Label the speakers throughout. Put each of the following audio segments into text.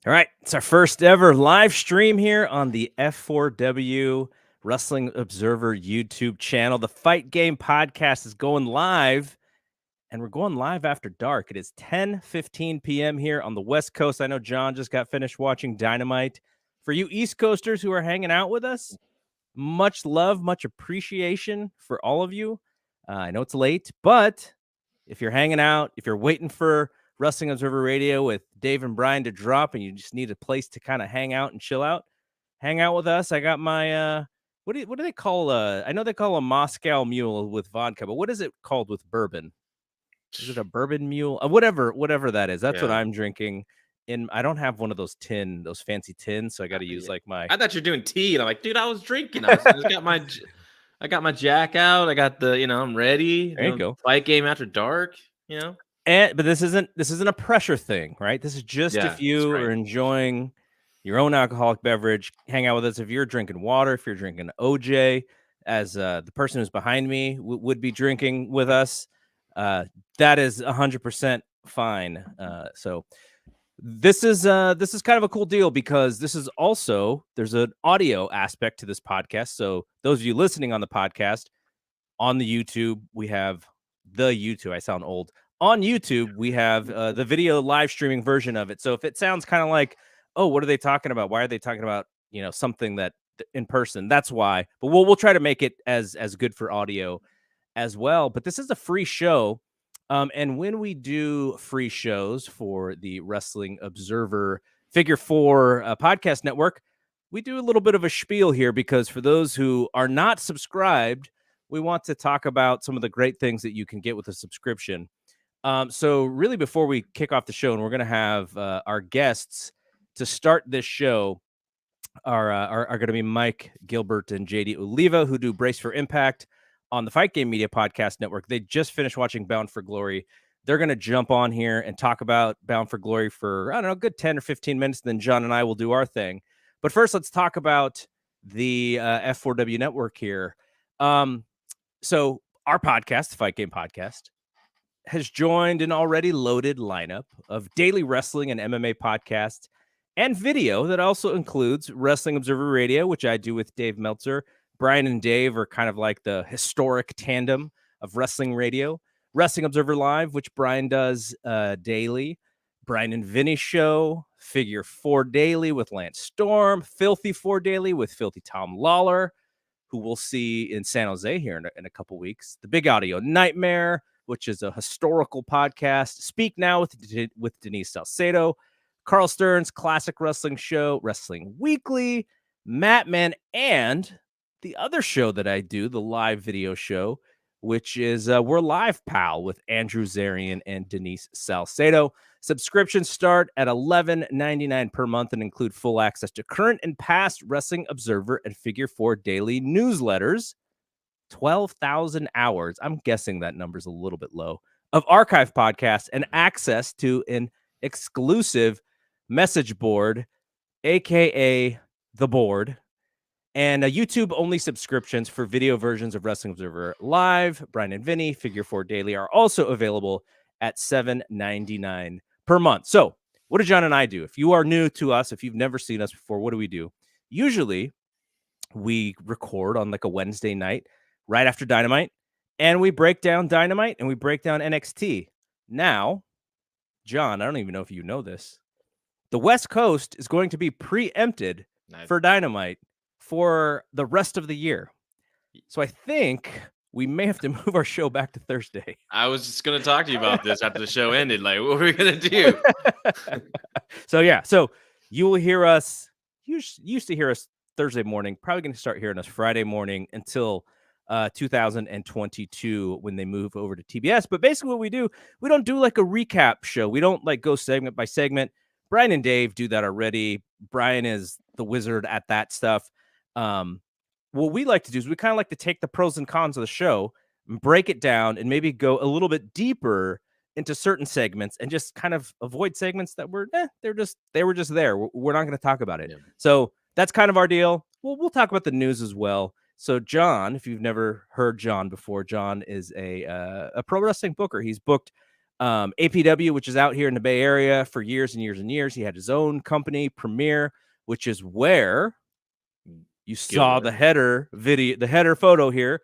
Speaker 1: All right, it's our first ever live stream here on the F4W Wrestling Observer YouTube channel. The Fight Game podcast is going live, and we're going live after dark. It is 10:15 p.m. here on the West Coast. I know John just got finished watching Dynamite. For you East Coasters who are hanging out with us, much love, much appreciation for all of you. I know it's late, but if you're hanging out, if you're waiting for Wrestling Observer Radio with Dave and Brian to drop and you just need a place to kind of hang out and chill out, hang out with us. I got my what do they call I know they call a Moscow Mule with vodka, but what is it called with bourbon? Is it a bourbon mule? Whatever that is. That's what I'm drinking. I don't have one of those fancy tins, so I got to use like my.
Speaker 2: I thought you're doing tea, and I'm like, dude, I was drinking. I got my Jack out. I got the, I'm ready.
Speaker 1: There you go.
Speaker 2: Fight Game after dark.
Speaker 1: But this isn't a pressure thing, right? This is just if you are enjoying your own alcoholic beverage, hang out with us. If you're drinking water, if you're drinking OJ, as the person who's behind me would be drinking with us, that is 100% fine. So this is kind of a cool deal because this is also, there's an audio aspect to this podcast. So those of you listening on the podcast, on the YouTube, we have the YouTube. I sound old. On YouTube, we have the video live streaming version of it. So if it sounds kind of like, oh, what are they talking about? Why are they talking about, something that in person? That's why. But we'll try to make it as good for audio as well. But this is a free show. And when we do free shows for the Wrestling Observer Figure 4 podcast network, we do a little bit of a spiel here because for those who are not subscribed, we want to talk about some of the great things that you can get with a subscription. So really before we kick off the show, and we're going to have our guests to start this show are going to be Mike Gilbert and JD Oliva, who do Brace for Impact on the Fight Game Media Podcast Network. They just finished watching Bound for Glory. They're going to jump on here and talk about Bound for Glory for, I don't know, a good 10 or 15 minutes. Then John and I will do our thing. But first, let's talk about the F4W Network here. So our podcast, the Fight Game Podcast, has joined an already loaded lineup of daily wrestling and MMA podcasts and video that also includes Wrestling Observer Radio, which I do with Dave Meltzer. Brian and Dave are kind of like the historic tandem of wrestling radio. Wrestling Observer Live, which Brian does daily. Brian and Vinny Show, Figure 4 Daily with Lance Storm, Filthy 4 Daily with Filthy Tom Lawler, who we'll see in San Jose here in a couple weeks. The Big Audio Nightmare, which is a historical podcast. Speak Now with Denise Salcedo. Carl Stern's Classic Wrestling Show, Wrestling Weekly, Mattman, and the other show that I do, the live video show, which is We're Live Pal with Andrew Zarian and Denise Salcedo. Subscriptions start at $11.99 per month and include full access to current and past Wrestling Observer and Figure 4 daily newsletters, 12,000 hours, I'm guessing that number's a little bit low, of archive podcasts, and access to an exclusive message board, aka the board, and YouTube-only subscriptions for video versions of Wrestling Observer Live, Brian and Vinny, Figure 4 Daily are also available at $7.99 per month. So what do John and I do? If you are new to us, if you've never seen us before, what do we do? Usually we record on like a Wednesday night right after Dynamite, and we break down Dynamite and we break down NXT. Now, John, I don't even know if you know this, the West Coast is going to be preempted for Dynamite for the rest of the year. So I think we may have to move our show back to Thursday.
Speaker 2: I was just going to talk to you about this after the show ended. Like, what are we going to do?
Speaker 1: So you will hear us, you used to hear us Thursday morning, probably going to start hearing us Friday morning until 2022 when they move over to TBS. But basically what we do, we don't do like a recap show. We don't like go segment by segment. Brian and Dave do that already. Brian is the wizard at that stuff. What we like to do is we kind of like to take the pros and cons of the show and break it down and maybe go a little bit deeper into certain segments and just kind of avoid segments that were, they were just there. We're not going to talk about it. Yeah. So that's kind of our deal. We'll talk about the news as well. So John, if you've never heard John before, John is a pro wrestling booker. He's booked APW, which is out here in the Bay Area for years and years and years. He had his own company, Premiere, which is where you saw the header video, the header photo here.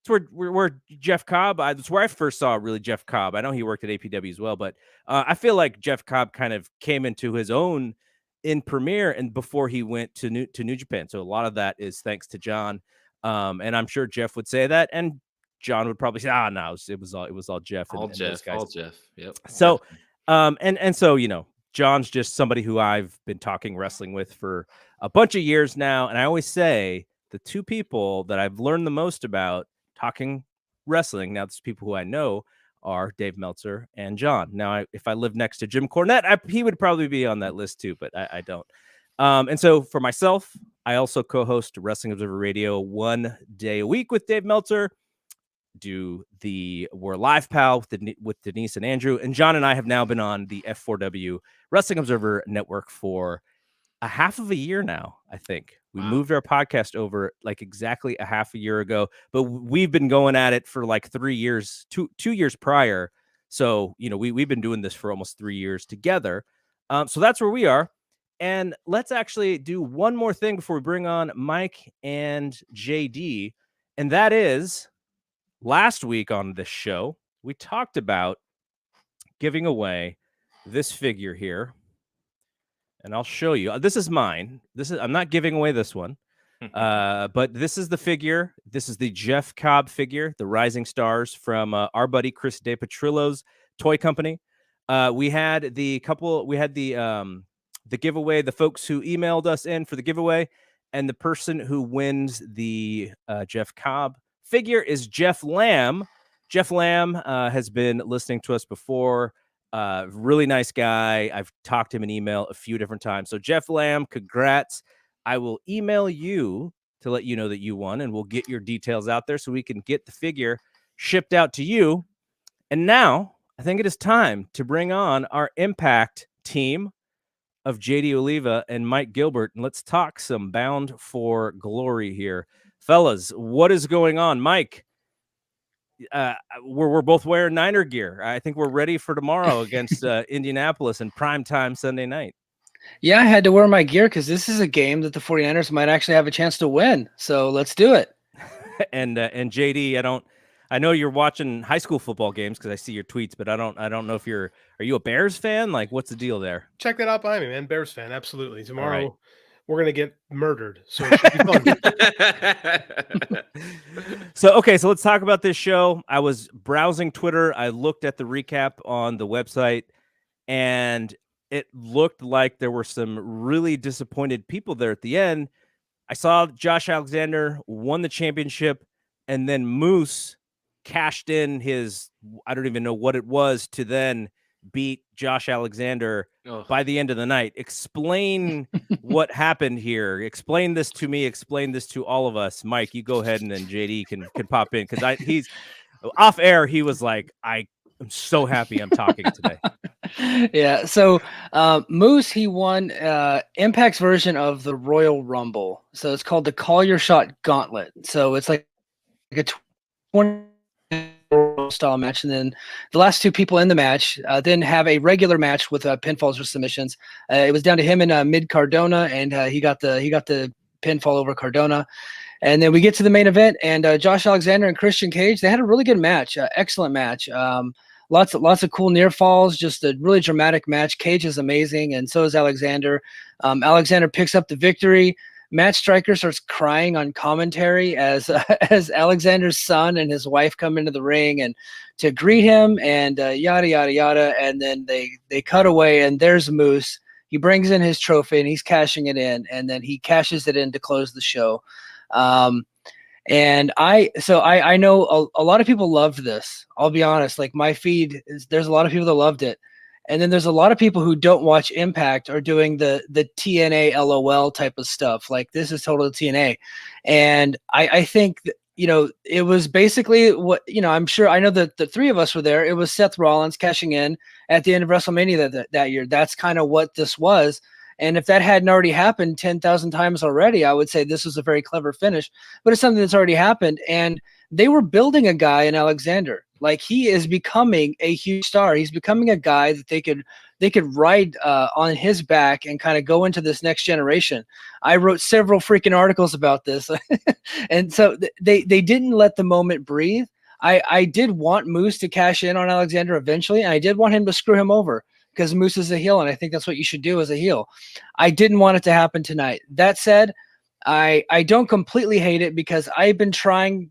Speaker 1: It's where Jeff Cobb. That's where I first saw really Jeff Cobb. I know he worked at APW as well, but I feel like Jeff Cobb kind of came into his own in Premiere and before he went to New Japan. So a lot of that is thanks to John. And I'm sure Jeff would say that, and John would probably say, no, it was all Jeff.
Speaker 2: All Jeff. Yep.
Speaker 1: So, and so, you know, John's just somebody who I've been talking wrestling with for a bunch of years now. And I always say the two people that I've learned the most about talking wrestling, now it's people who I know, are Dave Meltzer and John. Now, if I lived next to Jim Cornette, he would probably be on that list too, but I don't. And so for myself, I also co-host Wrestling Observer Radio 1 day a week with Dave Meltzer. We're Live Pal with Denise and Andrew, and John and I have now been on the F4W Wrestling Observer Network for a half of a year now. I think we moved our podcast over like exactly a half a year ago, but we've been going at it for like 3 years, two years prior. So, you know, we've been doing this for almost 3 years together. So that's where we are. And let's actually do one more thing before we bring on Mike and JD. And that is, last week on this show, we talked about giving away this figure here. And I'll show you. This is mine. I'm not giving away this one. But this is the figure. This is the Jeff Cobb figure, the Rising Stars from our buddy Chris DePatrillo's toy company. We had the giveaway, the folks who emailed us in for the giveaway, and the person who wins the Jeff Cobb figure is Jeff Lamb. Jeff Lamb has been listening to us before. Really nice guy. I've talked to him in email a few different times. So Jeff Lamb, congrats. I will email you to let you know that you won, and we'll get your details out there so we can get the figure shipped out to you. And now I think it is time to bring on our Impact team of JD Oliva and Mike Gilbert, and let's talk some Bound for Glory here. Fellas, what is going on? Mike, we're both wearing Niner gear. I think we're ready for tomorrow against Indianapolis in primetime Sunday night.
Speaker 3: Yeah, I had to wear my gear because this is a game that the 49ers might actually have a chance to win. So let's do it.
Speaker 1: and JD, I know you're watching high school football games because I see your tweets, but I don't know if are you a Bears fan? Like, what's the deal there?
Speaker 4: Check that out behind me, man. Bears fan, absolutely. Tomorrow we're gonna get murdered, so it should be fun.
Speaker 1: So let's talk about this show. I was browsing Twitter. I looked at the recap on the website, and it looked like there were some really disappointed people there at the end. I saw Josh Alexander won the championship, and then Moose cashed in his, I don't even know what it was, to then beat Josh Alexander by the end of the night. Explain what happened here. Explain this to me. Explain this to all of us. Mike, you go ahead, and then JD can pop in, because he's off air. He was like, I'm so happy I'm talking today.
Speaker 3: Yeah. So Moose, he won Impact's version of the Royal Rumble. So it's called the Call Your Shot Gauntlet. So it's like a 20 style match, and then the last two people in the match then have a regular match with pinfalls or submissions. It was down to him and Mid Cardona, and he got the pinfall over Cardona. And then we get to the main event, and Josh Alexander and Christian Cage, they had a really good match, excellent match. Lots of cool near falls, just a really dramatic match. Cage is amazing, and so is Alexander. Alexander picks up the victory. Matt Stryker starts crying on commentary as Alexander's son and his wife come into the ring and to greet him, and yada yada yada. And then they cut away, and there's Moose. He brings in his trophy and he's cashing it in, and then he cashes it in to close the show. And I know a lot of people loved this. I'll be honest, like my feed, there's a lot of people that loved it. And then there's a lot of people who don't watch Impact or doing the TNA LOL type of stuff. Like, this is total TNA. And I think, it was basically what, I'm sure, I know that the three of us were there. It was Seth Rollins cashing in at the end of WrestleMania that year. That's kind of what this was. And if that hadn't already happened 10,000 times already, I would say this was a very clever finish. But it's something that's already happened. And they were building a guy in Alexander. Like, he is becoming a huge star. He's becoming a guy that they could ride on his back and kind of go into this next generation. I wrote several freaking articles about this. And so they didn't let the moment breathe. I did want Moose to cash in on Alexander eventually, and I did want him to screw him over because Moose is a heel, and I think that's what you should do as a heel. I didn't want it to happen tonight. That said, I don't completely hate it because I've been talking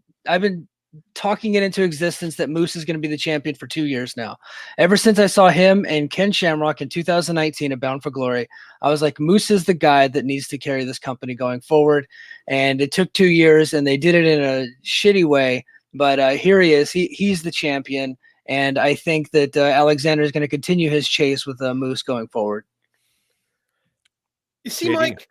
Speaker 3: it into existence that Moose is going to be the champion for 2 years now. Ever since I saw him and Ken Shamrock in 2019 at Bound for Glory, I was like, Moose is the guy that needs to carry this company going forward. And it took 2 years, and they did it in a shitty way. But here he is. He's the champion. And I think that Alexander is going to continue his chase with Moose going forward.
Speaker 4: You see, Mike,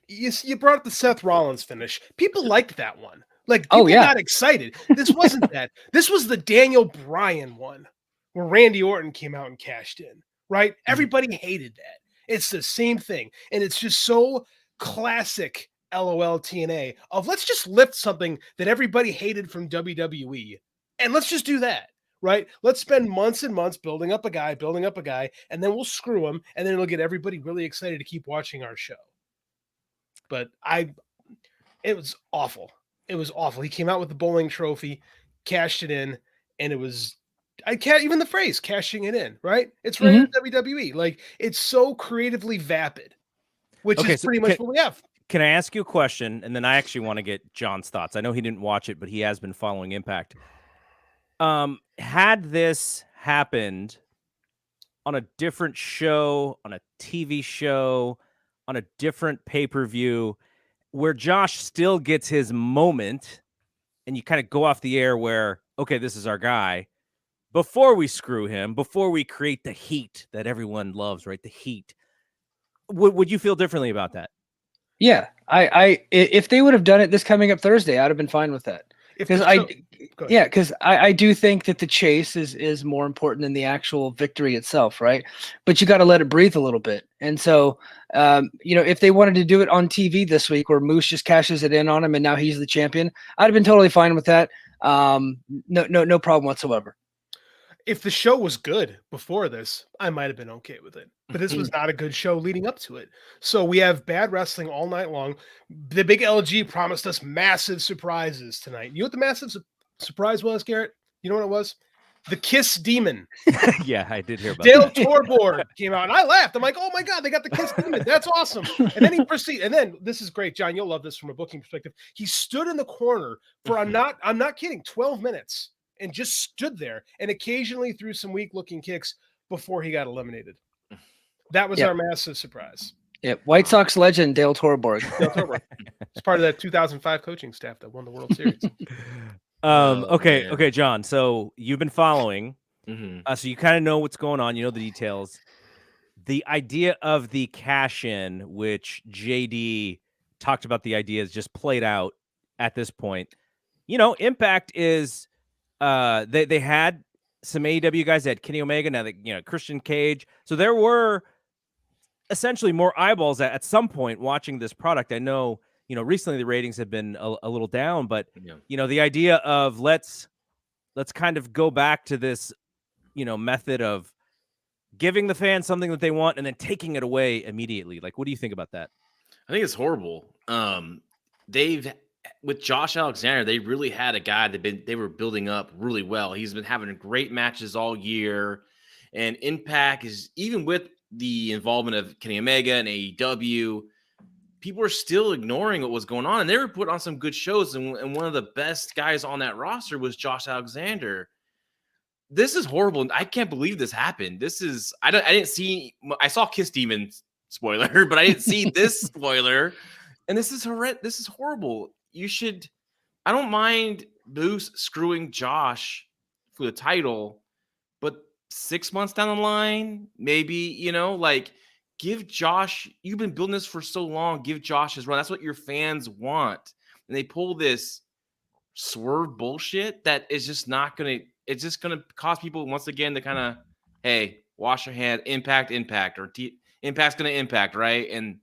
Speaker 4: you brought up the Seth Rollins finish. People liked that one. Like, people got excited. This wasn't that. This was the Daniel Bryan one where Randy Orton came out and cashed in, right? Everybody hated that. It's the same thing. And it's just so classic LOL TNA of let's just lift something that everybody hated from WWE and let's just do that, right? Let's spend months and months building up a guy, and then we'll screw him, and then it'll get everybody really excited to keep watching our show. But it was awful. It was awful. He came out with the bowling trophy, cashed it in, and it was, I can't even the phrase cashing it in, right? It's right in WWE. Like, it's so creatively vapid, which is pretty much what we have.
Speaker 1: Can I ask you a question? And then I actually want to get John's thoughts. I know he didn't watch it, but he has been following Impact. Had this happened on a different show, on a TV show, on a different pay-per-view, where Josh still gets his moment and you kind of go off the air where, okay, this is our guy, before we screw him, before we create the heat that everyone loves, right? The heat. Would you feel differently about that?
Speaker 3: Yeah. If they would have done it this coming up Thursday, I'd have been fine with that. Because I do think that the chase is more important than the actual victory itself, right? But you got to let it breathe a little bit. And so, if they wanted to do it on TV this week where Moose just cashes it in on him and now he's the champion, I'd have been totally fine with that. No problem whatsoever.
Speaker 4: If the show was good before this, I might have been okay with it. But this was not a good show leading up to it. So we have bad wrestling all night long. The big LG promised us massive surprises tonight. You know what the massive surprise was, Garrett? You know what it was? The Kiss Demon.
Speaker 1: Yeah, I did hear about
Speaker 4: Dale
Speaker 1: that.
Speaker 4: Toreborg came out, and I laughed. I'm like, oh my God, they got the Kiss Demon. That's awesome. And then he proceeded. And then this is great, John. You'll love this from a booking perspective. He stood in the corner for I'm not kidding, 12 minutes. And just stood there and occasionally threw some weak-looking kicks before he got eliminated. That was our massive surprise.
Speaker 3: Yeah, White Sox legend Dale Toreborg.
Speaker 4: It's part of that 2005 coaching staff that won the World Series.
Speaker 1: Okay, John. So you've been following, so you kind of know what's going on. You know the details. The idea of the cash-in, which JD talked about, the idea is just played out at this point. Impact is. They had some AEW guys. They had Kenny Omega, now Christian Cage. So there were essentially more eyeballs at some point watching this product. I know, recently the ratings have been a little down, but the idea of let's kind of go back to this, method of giving the fans something that they want and then taking it away immediately. Like, what do you think about that?
Speaker 2: I think it's horrible. With Josh Alexander, they really had a guy they were building up really well. He's been having great matches all year, and Impact is, even with the involvement of Kenny Omega and AEW, people are still ignoring what was going on, and they were put on some good shows. And one of the best guys on that roster was Josh Alexander. This is horrible. I can't believe this happened. I saw Kiss Demon spoiler, but I didn't see this spoiler. And this is horrendous. This is horrible. I don't mind Moose screwing Josh for the title, but 6 months down the line, maybe, give Josh, you've been building this for so long, give Josh his run. That's what your fans want. And they pull this swerve bullshit that is just it's just going to cause people once again to kind of, hey, wash your hand, impact, or Impact's going to impact, right? And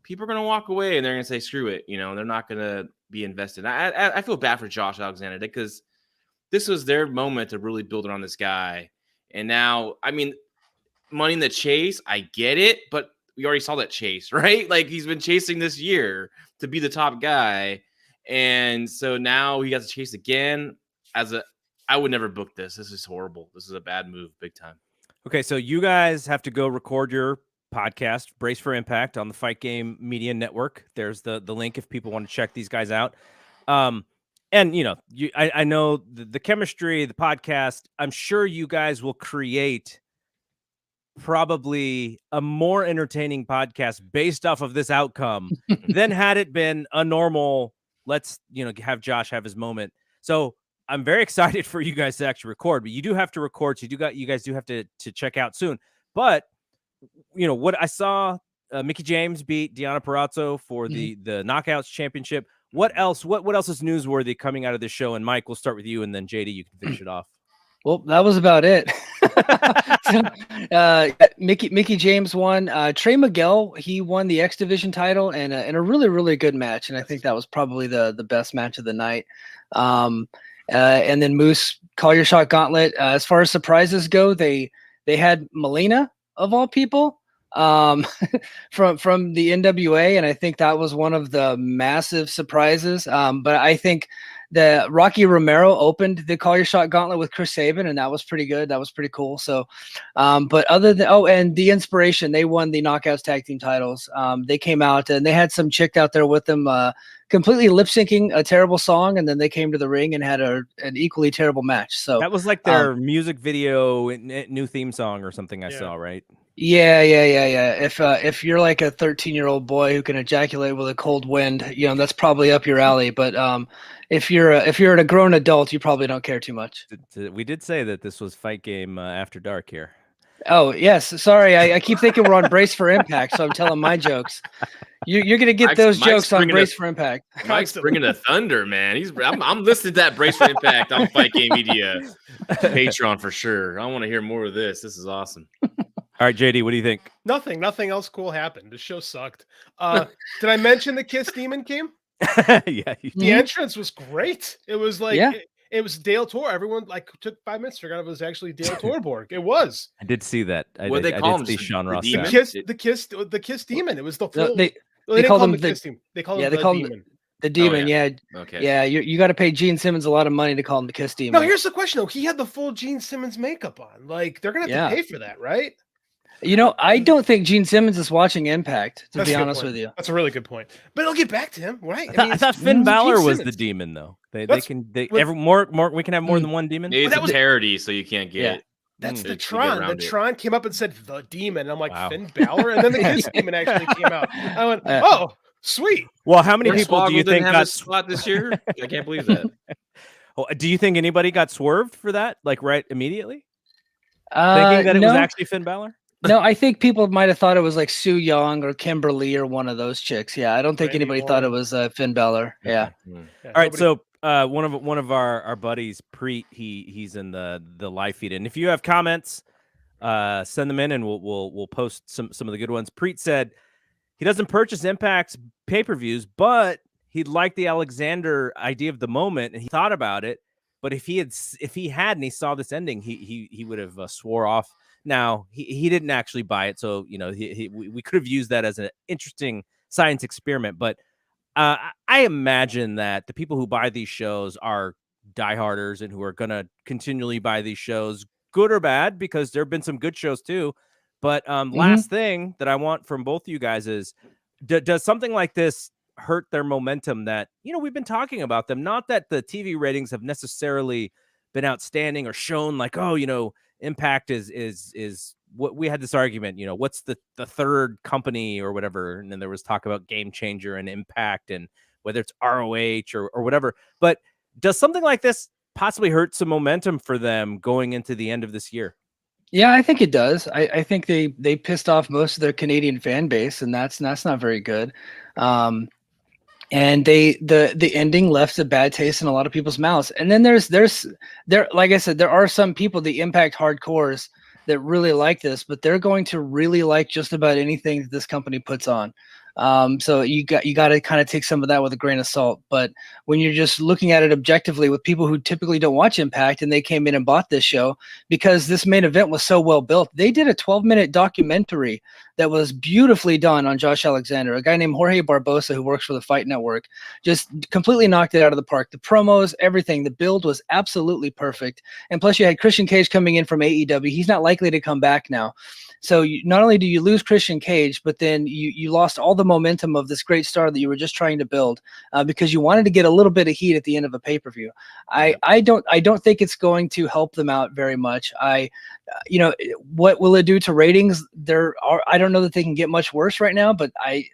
Speaker 2: people are going to walk away and they're going to say, screw it. They're not going to be invested. I feel bad for Josh Alexander because this was their moment to really build around this guy. And now, I mean, Money in the Chase, I get it, but we already saw that chase, right? Like he's been chasing this year to be the top guy. And so now he got to chase again I would never book this. This is horrible. This is a bad move, big time.
Speaker 1: Okay, so you guys have to go record your podcast, Brace for Impact, on the Fight Game Media Network. There's the link if people want to check these guys out. And, you know, I know the chemistry, the podcast, I'm sure you guys will create probably a more entertaining podcast based off of this outcome than had it been a normal, let's, you know, have Josh have his moment. So I'm very excited for you guys to actually record, but you do have to record. So you guys do have to check out soon. But, you know, what I saw, Mickie James beat Deonna Purrazzo for the Knockouts Championship. What else is newsworthy coming out of this show? And Mike, we'll start with you, and then JD, you can finish it off.
Speaker 3: Well, that was about it. Mickie James won. Trey Miguel, he won the X Division title in a really, really good match, and I think that was probably the best match of the night. And then Moose, Call Your Shot Gauntlet. As far as surprises go, they had Melina of all people from the NWA, and I think that was one of the massive surprises. But I think the Rocky Romero opened the Call Your Shot Gauntlet with Chris Sabin, and that was pretty good. That was pretty cool. So, but other than and the Inspiration, they won the Knockouts tag team titles. They came out and they had some chick out there with them, completely lip syncing a terrible song, and then they came to the ring and had an equally terrible match. So
Speaker 1: that was like their music video, new theme song or something I saw, right?
Speaker 3: Yeah. If you're like a 13-year-old boy who can ejaculate with a cold wind, you know, that's probably up your alley. But if you're a grown adult, you probably don't care too much.
Speaker 1: We did say that this was Fight Game After Dark here.
Speaker 3: Oh yes, sorry. I keep thinking we're on Brace for Impact, so I'm telling my jokes. You're gonna get those jokes on Brace for Impact.
Speaker 2: Mike's bringing the thunder, man. I'm listening to that Brace for Impact on Fight Game Media Patreon for sure. I want to hear more of this. This is awesome.
Speaker 1: All right, JD, what do you think?
Speaker 4: Nothing else cool happened. The show sucked. Did I mention the Kiss Demon came?
Speaker 1: Yeah.
Speaker 4: The entrance was great. It was like it was Dale Tor. Everyone like took 5 minutes to figure out it was actually Dale Toreborg. It was.
Speaker 1: I did see that.
Speaker 2: What they call him?
Speaker 1: Sean Ross.
Speaker 4: The Kiss Demon. It was the full.
Speaker 3: They called him
Speaker 4: the Kiss Demon. They called him
Speaker 3: the Demon. The Demon,
Speaker 2: Okay.
Speaker 3: Yeah, you got to pay Gene Simmons a lot of money to call him the Kiss Demon.
Speaker 4: No, here's the question though. He had the full Gene Simmons makeup on. Like they're gonna have to pay for that, right?
Speaker 3: You know, I don't think Gene Simmons is watching Impact, to be honest with you.
Speaker 4: That's a really good point. But it'll get back to him, right?
Speaker 1: I thought Finn Balor was the demon, though. We can have more than one demon.
Speaker 2: It's a parody, so you can't get it.
Speaker 4: That's the Tron. The Tron came up and said the demon. And I'm like, wow. Finn Balor? And then the Kiss Demon actually came out. I went, oh, sweet.
Speaker 1: Well, how many people do you think got
Speaker 2: spot this year? I can't believe that.
Speaker 1: Do you think anybody got swerved for that, like right immediately? Thinking that it was actually Finn Balor?
Speaker 3: No, I think people might have thought it was like Sue Young or Kimberly or one of those chicks. Yeah, I don't think anybody thought it was Finn Balor. Yeah.
Speaker 1: All right, so one of our buddies, Preet, he's in the live feed, and if you have comments, send them in, and we'll post some of the good ones. Preet said he doesn't purchase Impact's pay-per-views, but he liked the Alexander idea of the moment, and he thought about it. But if he had and he saw this ending, he would have swore off. Now he didn't actually buy it, so you know we could have used that as an interesting science experiment. But I imagine that the people who buy these shows are dieharders and who are gonna continually buy these shows, good or bad, because there have been some good shows too. But last thing that I want from both of you guys is, does something like this hurt their momentum? That, you know, we've been talking about them. Not that the TV ratings have necessarily been outstanding or shown like, oh, you know, Impact is what we had this argument, you know, what's the third company or whatever, and then there was talk about Game Changer and Impact and whether it's ROH or whatever. But does something like this possibly hurt some momentum for them going into the end of this year?
Speaker 3: Yeah, I think it does. I think they pissed off most of their Canadian fan base, and that's not very good. And the ending left a bad taste in a lot of people's mouths. And then there's like I said, there are some people, the Impact hardcores, that really like this, but they're going to really like just about anything that this company puts on. So you got to kind of take some of that with a grain of salt. But when you're just looking at it objectively with people who typically don't watch Impact and they came in and bought this show because this main event was so well built, they did a 12-minute documentary that was beautifully done on Josh Alexander. A guy named Jorge Barbosa, who works for the Fight Network, just completely knocked it out of the park. The promos, everything, the build was absolutely perfect. And plus you had Christian Cage coming in from AEW. He's not likely to come back now. So not only do you lose Christian Cage, but then you lost all the momentum of this great star that you were just trying to build because you wanted to get a little bit of heat at the end of a pay-per-view. I don't think it's going to help them out very much. What will it do to ratings? I don't know that they can get much worse right now, but I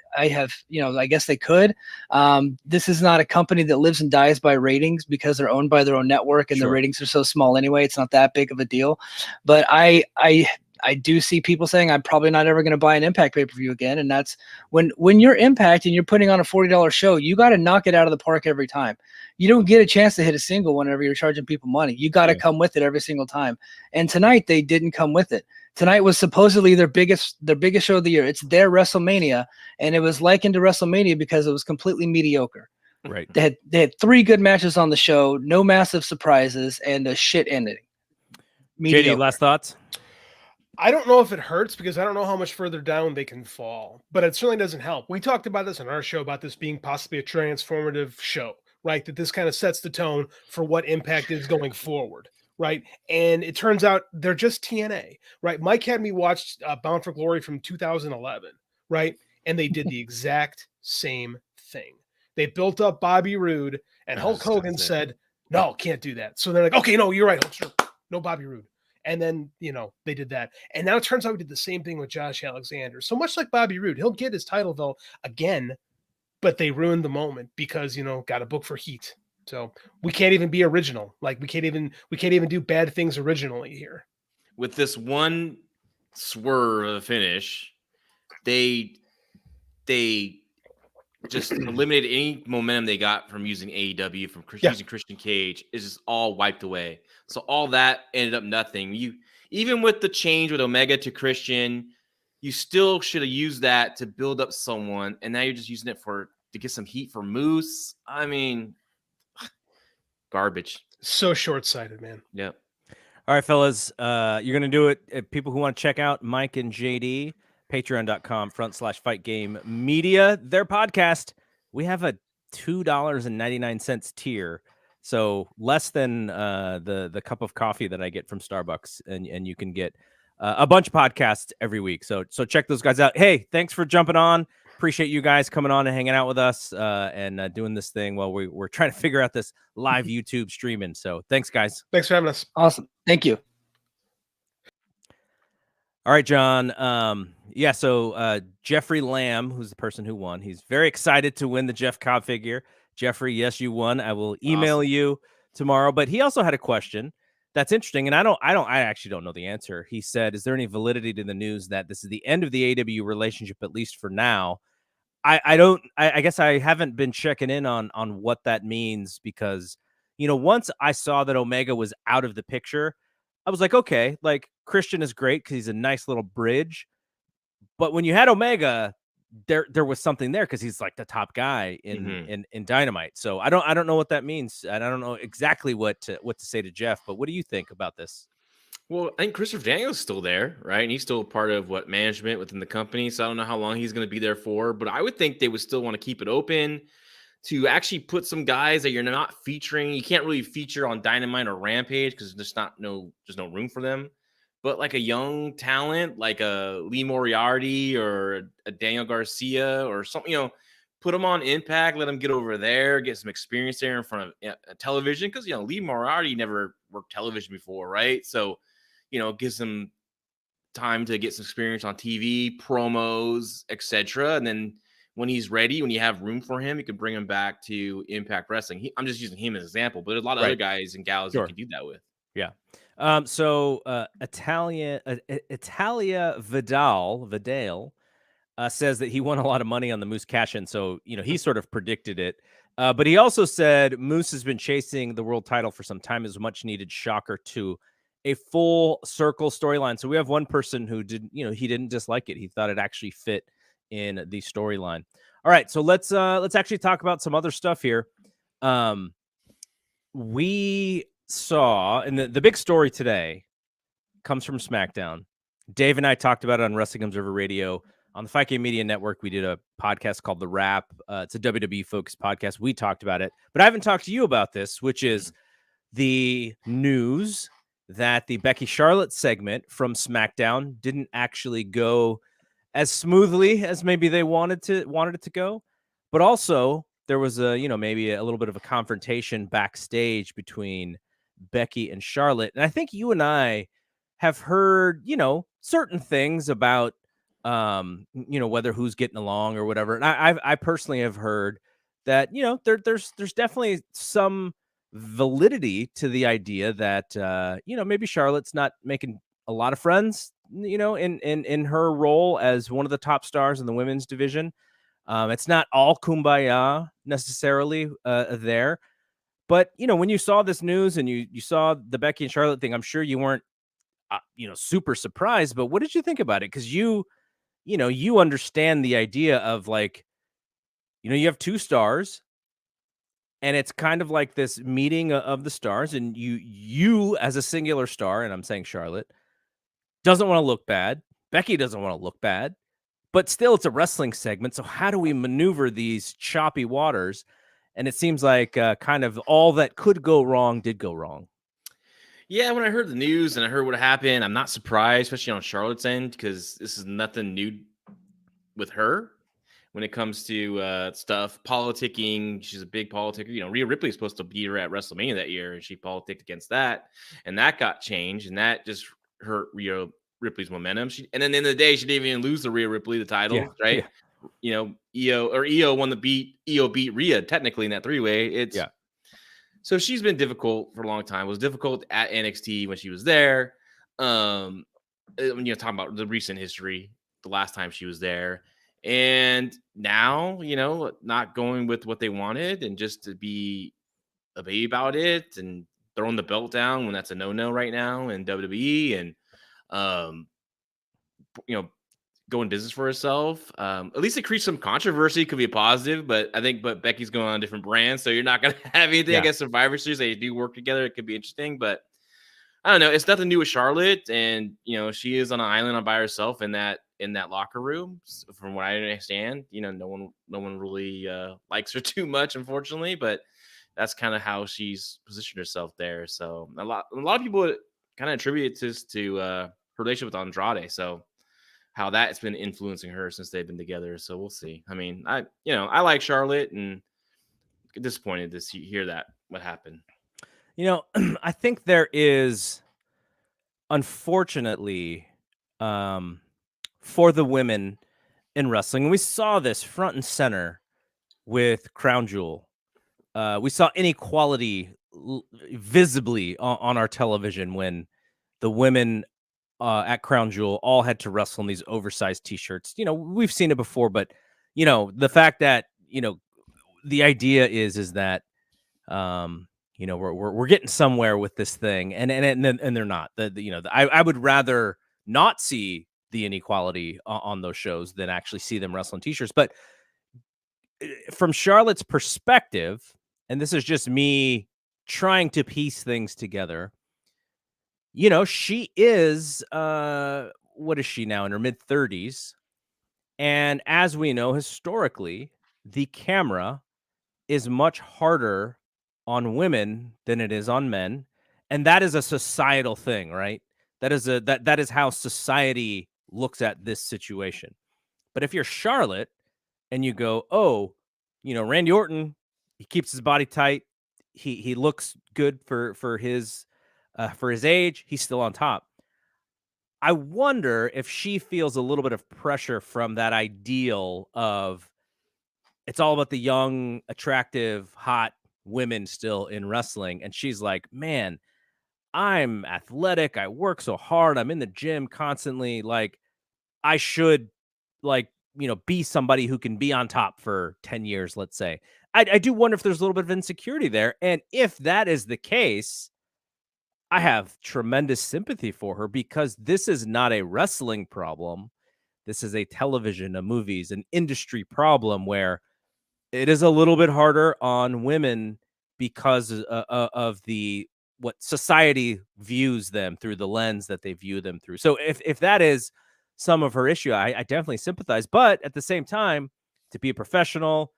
Speaker 3: guess they could. This is not a company that lives and dies by ratings because they're owned by their own network and the ratings are so small anyway. It's not that big of a deal. But I do see people saying I'm probably not ever going to buy an Impact pay-per-view again. And that's when you're Impact and you're putting on a $40 show, you got to knock it out of the park every time. You don't get a chance to hit a single whenever you're charging people money. You got to come with it every single time. And tonight they didn't come with it. Tonight was supposedly their biggest show of the year. It's their WrestleMania. And it was likened to WrestleMania because it was completely mediocre.
Speaker 1: Right.
Speaker 3: They had 3 good matches on the show, no massive surprises, and a shit ending.
Speaker 1: Mediocre. JD, last thoughts?
Speaker 4: I don't know if it hurts because I don't know how much further down they can fall, but it certainly doesn't help. We talked about this on our show about this being possibly a transformative show, right? That this kind of sets the tone for what Impact is going forward, right? And it turns out they're just TNA, right? Mike had me watch Bound for Glory from 2011, right? And they did the exact same thing. They built up Bobby Roode, and Hulk Hogan said, no, can't do that. So they're like, okay, no, you're right, Hulkster. No Bobby Roode. And then, they did that. And now it turns out we did the same thing with Josh Alexander. So much like Bobby Roode, he'll get his title, though, again, but they ruined the moment because, got a book for heat. So we can't even be original. Like we can't even do bad things originally here.
Speaker 2: With this one swerve of a finish, they just eliminated any momentum they got from using AEW, from using Christian Cage. Is just all wiped away. So all that ended up nothing. Even with the change with Omega to Christian, you still should have used that to build up someone, and now you're just using it to get some heat for Moose. I mean, garbage.
Speaker 4: So short-sighted, man.
Speaker 2: Yep.
Speaker 1: All right, fellas, you're going to do it. If people who want to check out Mike and JD, patreon.com/fightgamemedia, their podcast. We have a $2.99 tier. So less than the cup of coffee that I get from Starbucks, and you can get a bunch of podcasts every week. So check those guys out. Hey, thanks for jumping on. Appreciate you guys coming on and hanging out with us and doing this thing while we're trying to figure out this live YouTube streaming. So thanks, guys.
Speaker 4: Thanks for having us.
Speaker 3: Awesome. Thank you.
Speaker 1: All right, John. So Jeffrey Lamb, who's the person who won, he's very excited to win the Jeff Cobb figure. Jeffrey, yes, you won. I will email you tomorrow. But he also had a question that's interesting, and I actually don't know the answer. He said, "Is there any validity to the news that this is the end of the AEW relationship, at least for now?" I guess I haven't been checking in on what that means because once I saw that Omega was out of the picture, I was like, okay, like Christian is great because he's a nice little bridge. But when you had Omega, there was something there because he's like the top guy in Dynamite. So I don't know what that means. And I don't know exactly what to say to Jeff. But what do you think about this?
Speaker 2: Well, I think Christopher Daniels is still there, right? And he's still part of management within the company. So I don't know how long he's going to be there for. But I would think they would still want to keep it open to actually put some guys that you're not featuring. You can't really feature on Dynamite or Rampage because there's no room for them. But like a young talent, like a Lee Moriarty or a Daniel Garcia or something, put them on Impact, let them get over there, get some experience there in front of television. Because, Lee Moriarty never worked television before, right? So, gives them time to get some experience on TV, promos, etc. And then when he's ready, when you have room for him, you can bring him back to Impact Wrestling. I'm just using him as an example, but there's a lot of other guys and gals you can do that with.
Speaker 1: Yeah. So Italia Vidal says that he won a lot of money on the Moose cash-in. So, he sort of predicted it. But he also said Moose has been chasing the world title for some time as a much needed shocker to a full circle storyline. So we have one person who he didn't dislike it. He thought it actually fit in the storyline. All right, so let's actually talk about some other stuff here. We saw, and the big story today comes from SmackDown. Dave and I talked about it on Wrestling Observer Radio. On the 5K Media Network, we did a podcast called The Wrap. It's a WWE-focused podcast. We talked about it. But I haven't talked to you about this, which is the news that the Becky Charlotte segment from SmackDown didn't actually go as smoothly as maybe they wanted it to go. But also, there was maybe a little bit of a confrontation backstage between Becky and Charlotte. And I think you and I have heard, certain things about whether who's getting along or whatever. And I personally have heard that, there's definitely some validity to the idea that, maybe Charlotte's not making a lot of friends, in her role as one of the top stars in the women's division. It's not all kumbaya necessarily there. But, when you saw this news and you saw the Becky and Charlotte thing, I'm sure you weren't, super surprised. But what did you think about it? Because you understand the idea of like, you have two stars and it's kind of like this meeting of the stars, and you as a singular star, and I'm saying Charlotte, doesn't want to look bad. Becky doesn't want to look bad, but still it's a wrestling segment. So how do we maneuver these choppy waters? And it seems like kind of all that could go wrong did go wrong.
Speaker 2: Yeah, when I heard the news and I heard what happened, I'm not surprised, especially on Charlotte's end, because this is nothing new with her when it comes to stuff, politicking. She's a big politicker. Rhea Ripley was supposed to beat her at WrestleMania that year, and she politicked against that, and that got changed, and that just hurt Rhea Ripley's momentum. And then at the end of the day, she didn't even lose to Rhea Ripley the title, right? Yeah. EO won the beat. EO beat Rhea technically in that three-way. So she's been difficult for a long time. It was difficult at NXT when she was there. When you're talking about the recent history, the last time she was there, and now, not going with what they wanted, and just to be a baby about it and throwing the belt down when that's a no-no right now in WWE, and going business for herself. At least it creates some controversy. Could be a positive, but Becky's going on a different brand, so you're not going to have anything against Survivor Series. They do work together. It could be interesting, but I don't know. It's nothing new with Charlotte, and she is on an island by herself in that locker room. From what I understand, no one really likes her too much, unfortunately. But that's kind of how she's positioned herself there. So a lot of people kind of attribute this to her relationship with Andrade. So how that's been influencing her since they've been together. So we'll see. I mean, I like Charlotte, and disappointed to hear that what happened.
Speaker 1: I think there is, unfortunately, for the women in wrestling, and we saw this front and center with Crown Jewel. We saw inequality visibly on our television when the women at Crown Jewel all had to wrestle in these oversized t-shirts. We've seen it before, but the fact that the idea is that we're getting somewhere with this thing, and they're not. I would rather not see the inequality on those shows than actually see them wrestling t-shirts. But from Charlotte's perspective, and this is just me trying to piece things together, she is what is she now, in her mid-30s? And as we know, historically, the camera is much harder on women than it is on men, and that is a societal thing, right? That is how society looks at this situation. But if you're Charlotte and you go, oh, Randy Orton, he keeps his body tight, he looks good for his age, he's still on top. I wonder if she feels a little bit of pressure from that ideal of it's all about the young, attractive, hot women still in wrestling. And she's like, man, I'm athletic. I work so hard. I'm in the gym constantly. Like, I should, be somebody who can be on top for 10 years, let's say. I do wonder if there's a little bit of insecurity there. And if that is the case, I have tremendous sympathy for her, because this is not a wrestling problem. This is a television, a movies, an industry problem where it is a little bit harder on women because of what society views them through, the lens that they view them through. So if that is some of her issue, I definitely sympathize. But at the same time, to be a professional,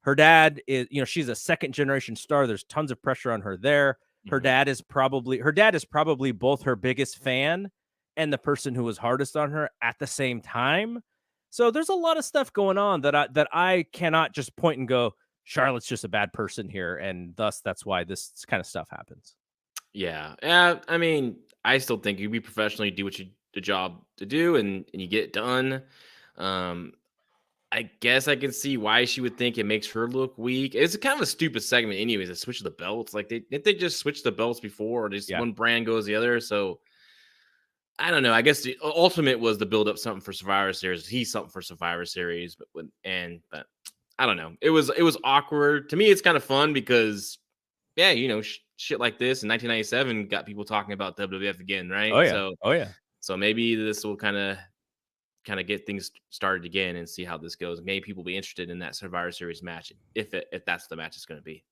Speaker 1: her dad is, she's a second generation star. There's tons of pressure on her there. Her dad is probably both her biggest fan and the person who was hardest on her at the same time. So there's a lot of stuff going on that I cannot just point and go, Charlotte's just a bad person here, and thus that's why this kind of stuff happens.
Speaker 2: Yeah. I mean, I still think you be professional, you do the job to do, and you get it done. I guess I can see why she would think it makes her look weak. It's kind of a stupid segment anyways, to switch the belts. Like, didn't they just switch the belts before, or just one brand goes the other? So I don't know. I guess the ultimate was to build up something for Survivor Series. He's something for Survivor Series, but I don't know. It was awkward. To me, it's kind of fun because, yeah, shit like this in 1997 got people talking about WWF again, right?
Speaker 1: Oh yeah.
Speaker 2: So maybe this will kind of get things started again and see how this goes. Maybe people will be interested in that Survivor Series match if that's the match it's going to be.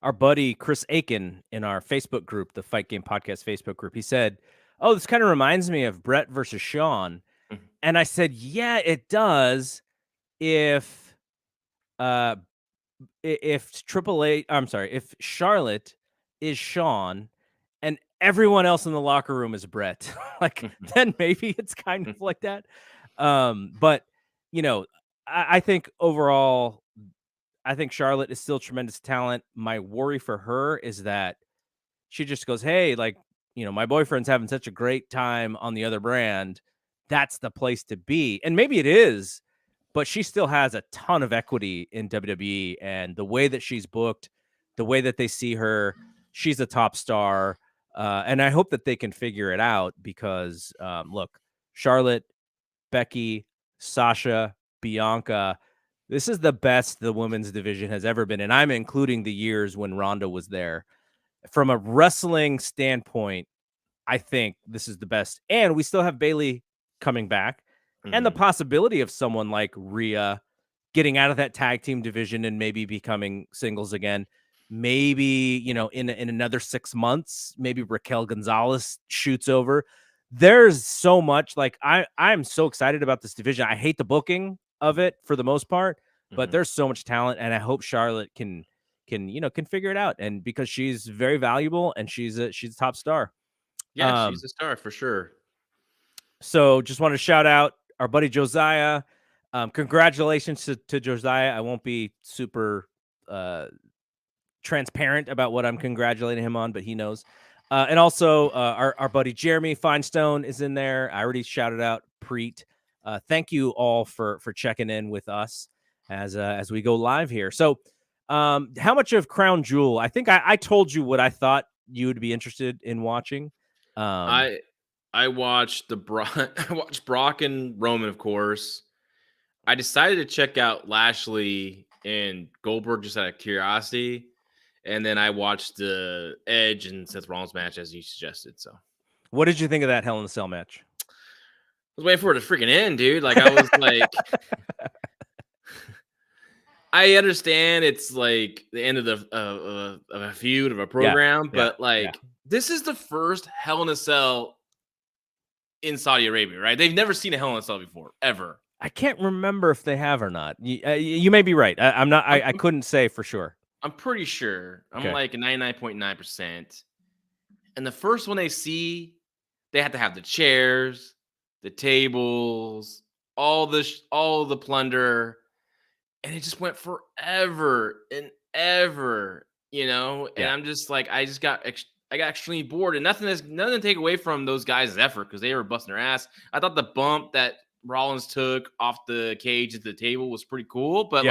Speaker 1: Our buddy Chris Aiken in our Facebook group, the Fight Game Podcast Facebook group, he said, "Oh, this kind of reminds me of Brett versus Shawn." And I said, "Yeah, it does. If Charlotte is Shawn and everyone else in the locker room is Brett, then maybe it's kind of like that." But I think overall, I think Charlotte is still tremendous talent. My worry for her is that she just goes, "Hey, my boyfriend's having such a great time on the other brand. That's the place to be." And maybe it is, but she still has a ton of equity in WWE, and the way that she's booked, the way that they see her, she's a top star. And I hope that they can figure it out because, look, Charlotte, Becky, Sasha, Bianca, this is the best the women's division has ever been. And I'm including the years when Ronda was there. From a wrestling standpoint, I think this is the best. And we still have Bayley coming back and the possibility of someone like Rhea getting out of that tag team division and maybe becoming singles again. Maybe, in another 6 months, maybe Raquel Gonzalez shoots over. There's so much. I'm so excited about this division. I hate the booking of it for the most part, but there's so much talent, and I hope Charlotte can figure it out. And because she's very valuable and she's a top star.
Speaker 2: Yeah, she's a star for sure.
Speaker 1: So just want to shout out our buddy Josiah. Congratulations to Josiah. I won't be super transparent about what I'm congratulating him on, but he knows. And also our buddy Jeremy Finestone is in there. I already shouted out Preet. Thank you all for checking in with us as we go live here. So how much of Crown Jewel? I think I told you what I thought you would be interested in watching.
Speaker 2: I watched I watched Brock and Roman, of course. I decided to check out Lashley and Goldberg just out of curiosity. And then I watched the Edge and Seth Rollins match as you suggested. So
Speaker 1: what did you think of that Hell in a Cell match?
Speaker 2: I was waiting for it to freaking end, dude. I was like, I understand it's like the end of a feud of a program, but this is the first Hell in a Cell in Saudi Arabia, right? They've never seen a Hell in a Cell before, ever.
Speaker 1: I can't remember if they have or not. You may be right. I'm not. I couldn't say for sure.
Speaker 2: I'm pretty sure. I'm like 99.9%. And the first one they see, they have to have the chairs, the tables, all the plunder, and it just went forever and ever, And I'm just like, I got extremely bored, and nothing to take away from those guys' effort because they were busting their ass. I thought the bump that Rollins took off the cage at the table was pretty cool, but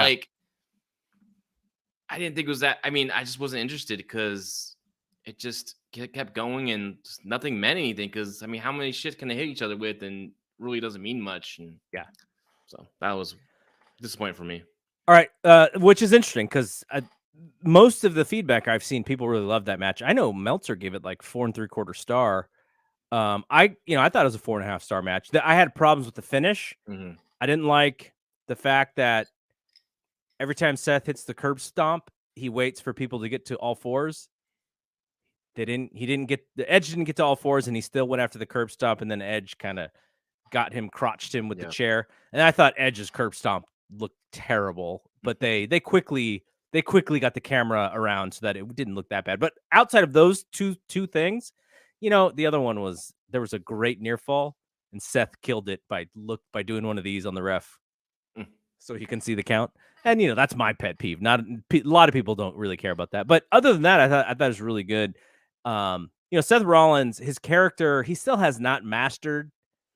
Speaker 2: I didn't think it was that. I mean, I just wasn't interested because it just kept going and nothing meant anything. Because I mean, how many shit can they hit each other with, and really doesn't mean much. And so that was disappointing for me.
Speaker 1: All right, which is interesting because most of the feedback I've seen, people really love that match. I know Meltzer gave it like 4 3/4 star. I thought it was a 4.5-star match. I had problems with the finish.
Speaker 2: Mm-hmm.
Speaker 1: I didn't like the fact that every time Seth hits the curb stomp, he waits for people to get to all fours. The Edge didn't get to all fours, and he still went after the curb stomp, and then Edge kind of crotched him with the chair. And I thought Edge's curb stomp looked terrible, but they quickly got the camera around so that it didn't look that bad. But outside of those two things, the other one was there was a great near fall, and Seth killed it by doing one of these on the ref, so he can see the count. And that's my pet peeve. Not a lot of people don't really care about that, but other than that, I thought it was really good. Seth Rollins, his character, he still has not mastered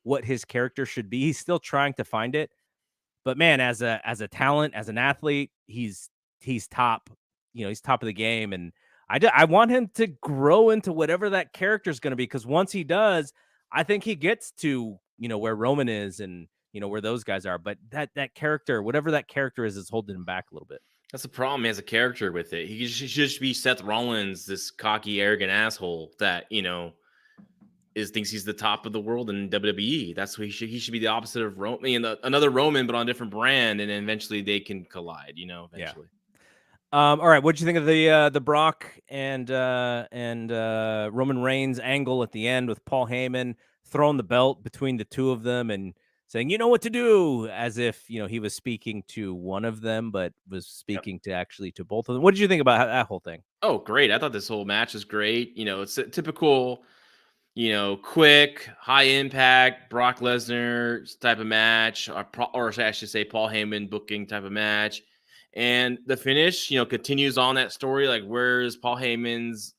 Speaker 1: what his character should be. He's still trying to find it. But man, as a talent, as an athlete, he's top. He's top of the game, and I want him to grow into whatever that character is going to be, because once he does, I think he gets to where Roman is and where those guys are. But that character, whatever that character is holding him back a little bit.
Speaker 2: That's the problem. He has a character with it. He should just be Seth Rollins, this cocky, arrogant asshole that thinks he's the top of the world in WWE. That's what he should be, the opposite of Roman, another Roman, but on a different brand, and then eventually they can collide. Eventually.
Speaker 1: Yeah. All right, what did you think of the Brock and Roman Reigns angle at the end with Paul Heyman throwing the belt between the two of them and saying, "You know what to do," as if he was speaking to one of them, but was speaking to both of them. What did you think about that whole thing?
Speaker 2: Oh, great! I thought this whole match was great. It's a typical, quick, high impact Brock Lesnar type of match, or I should say Paul Heyman booking type of match. And the finish, continues on that story. Like, where's Paul Heyman's,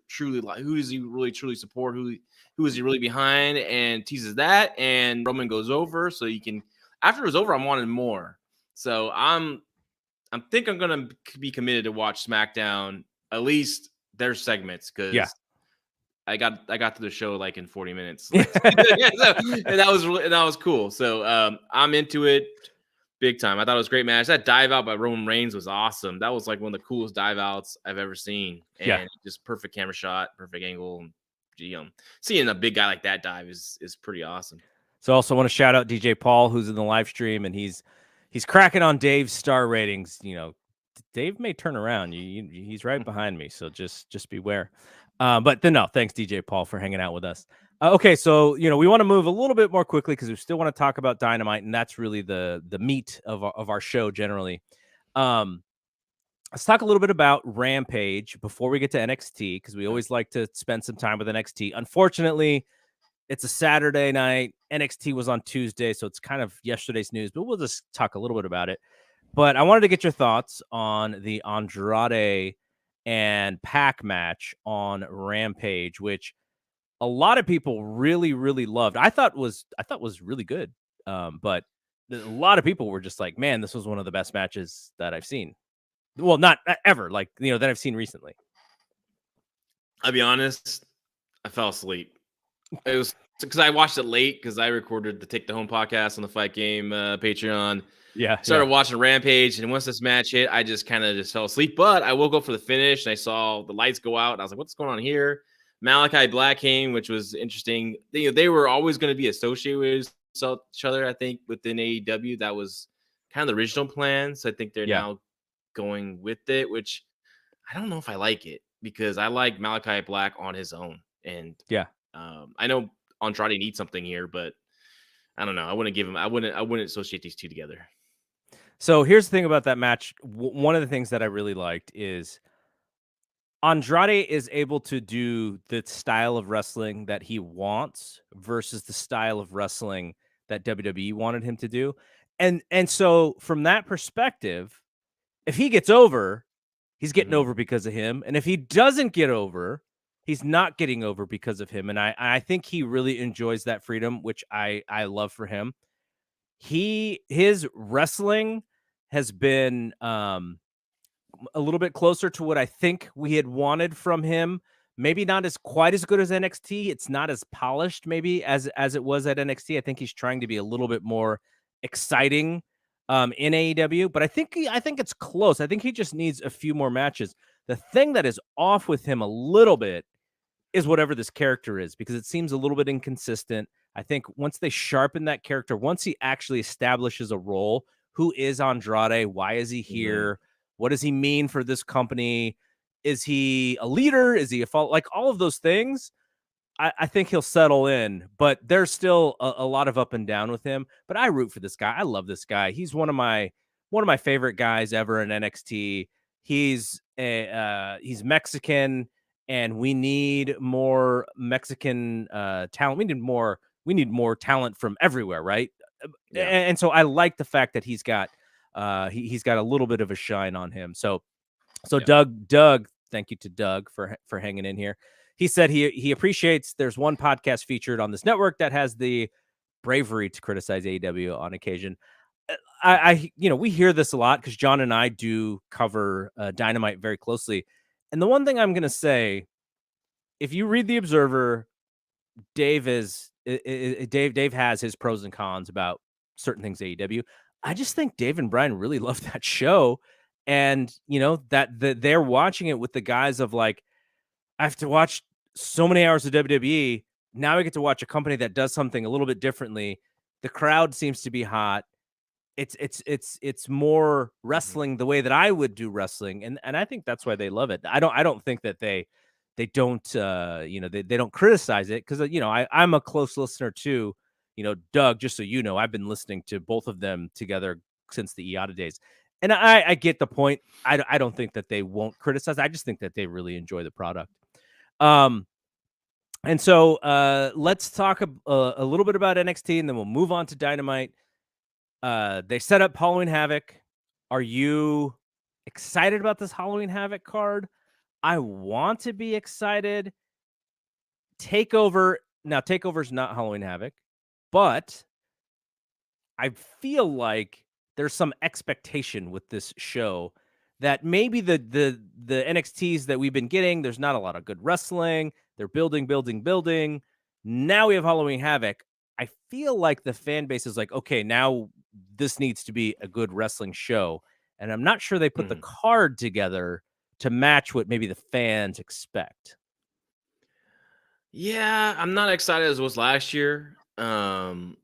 Speaker 2: truly, like, who does he really truly support? Who is he really behind? And teases that, and Roman goes over. So after it was over, I'm wanting more. So I'm gonna be committed to watch SmackDown, at least their segments, because I got to the show like in 40 minutes, and that was cool. So I'm into it. Big time. I thought it was a great match. That dive out by Roman Reigns was awesome. That was like one of the coolest dive outs I've ever seen. And just perfect camera shot, perfect angle. Seeing a big guy like that dive is pretty awesome.
Speaker 1: So also want to shout out DJ Paul, who's in the live stream, and he's cracking on Dave's star ratings. Dave may turn around. He's right behind me, so just beware. But then thanks DJ Paul for hanging out with us. Okay, so we want to move a little bit more quickly because we still want to talk about Dynamite, and that's really the meat of our show generally. Let's talk a little bit about Rampage before we get to NXT, because we always like to spend some time with NXT. Unfortunately, it's a Saturday night. NXT was on Tuesday, so it's kind of yesterday's news, but we'll just talk a little bit about it. But I wanted to get your thoughts on the Andrade and Pac match on Rampage, which a lot of people really, really loved. I thought was really good. But a lot of people were just like, man, this was one of the best matches that I've seen. Well, not ever, like, that I've seen recently.
Speaker 2: I'll be honest, I fell asleep. It was because I watched it late, because I recorded the Take the Home podcast on the Fight Game Patreon. Started watching Rampage, and once this match hit, I just kind of fell asleep. But I woke up for the finish, and I saw the lights go out, and I was like, what's going on here? Malachi Black came, which was interesting. They were always going to be associated with each other, I think, within AEW. That was kind of the original plan. So I think they're now going with it, which I don't know if I like it, because I like Malachi Black on his own. And I know Andrade needs something here, but I don't know. I wouldn't associate these two together.
Speaker 1: So here's the thing about that match. One of the things that I really liked is Andrade is able to do the style of wrestling that he wants versus the style of wrestling that WWE wanted him to do. And so from that perspective, if he gets over, he's getting over because of him. And if he doesn't get over, he's not getting over because of him. And I think he really enjoys that freedom, which I love for him. His wrestling has been a little bit closer to what I think we had wanted from him. Maybe not as quite as good as NXT. It's not as polished maybe as it was at NXT. I think he's trying to be a little bit more exciting in AEW, but I think it's close. I think he just needs a few more matches. The thing that is off with him a little bit is whatever this character is, because it seems a little bit inconsistent. I think once they sharpen that character, once he actually establishes a role, who is Andrade? Why is he here? What does he mean for this company? Is he a leader? Is he a follower? Like all of those things, I think he'll settle in, but there's still a lot of up and down with him. But I root for this guy. I love this guy. He's one of my favorite guys ever in NXT. He's Mexican, and we need more Mexican talent. We need more talent from everywhere, right? Yeah. And so I like the fact that he's got he's got a little bit of a shine on him. So yeah. Doug, thank you to Doug for hanging in here. He said he appreciates there's one podcast featured on this network that has the bravery to criticize AEW on occasion. I we hear this a lot because John and I do cover Dynamite very closely. And the one thing I'm going to say, if you read The Observer, Dave has his pros and cons about certain things AEW. I just think Dave and Brian really love that show. And, that they're watching it with the guys of like, I have to watch so many hours of WWE. Now I get to watch a company that does something a little bit differently. The crowd seems to be hot. It's more wrestling the way that I would do wrestling, and I think that's why they love it. I don't think that they don't they don't criticize it, because I'm a close listener to Doug. Just so you know, I've been listening to both of them together since the IATA days. And I get the point. I don't think that they won't criticize. I just think that they really enjoy the product. And so let's talk a little bit about NXT, and then we'll move on to Dynamite. They set up Halloween Havoc. Are you excited about this Halloween Havoc card? I want to be excited. Takeover's not Halloween Havoc, but I feel like there's some expectation with this show that maybe the NXTs that we've been getting, there's not a lot of good wrestling. They're building. Now we have Halloween Havoc. I feel like the fan base is like, okay, now this needs to be a good wrestling show. And I'm not sure they put the card together to match what maybe the fans expect.
Speaker 2: Yeah, I'm not excited as was last year. I'm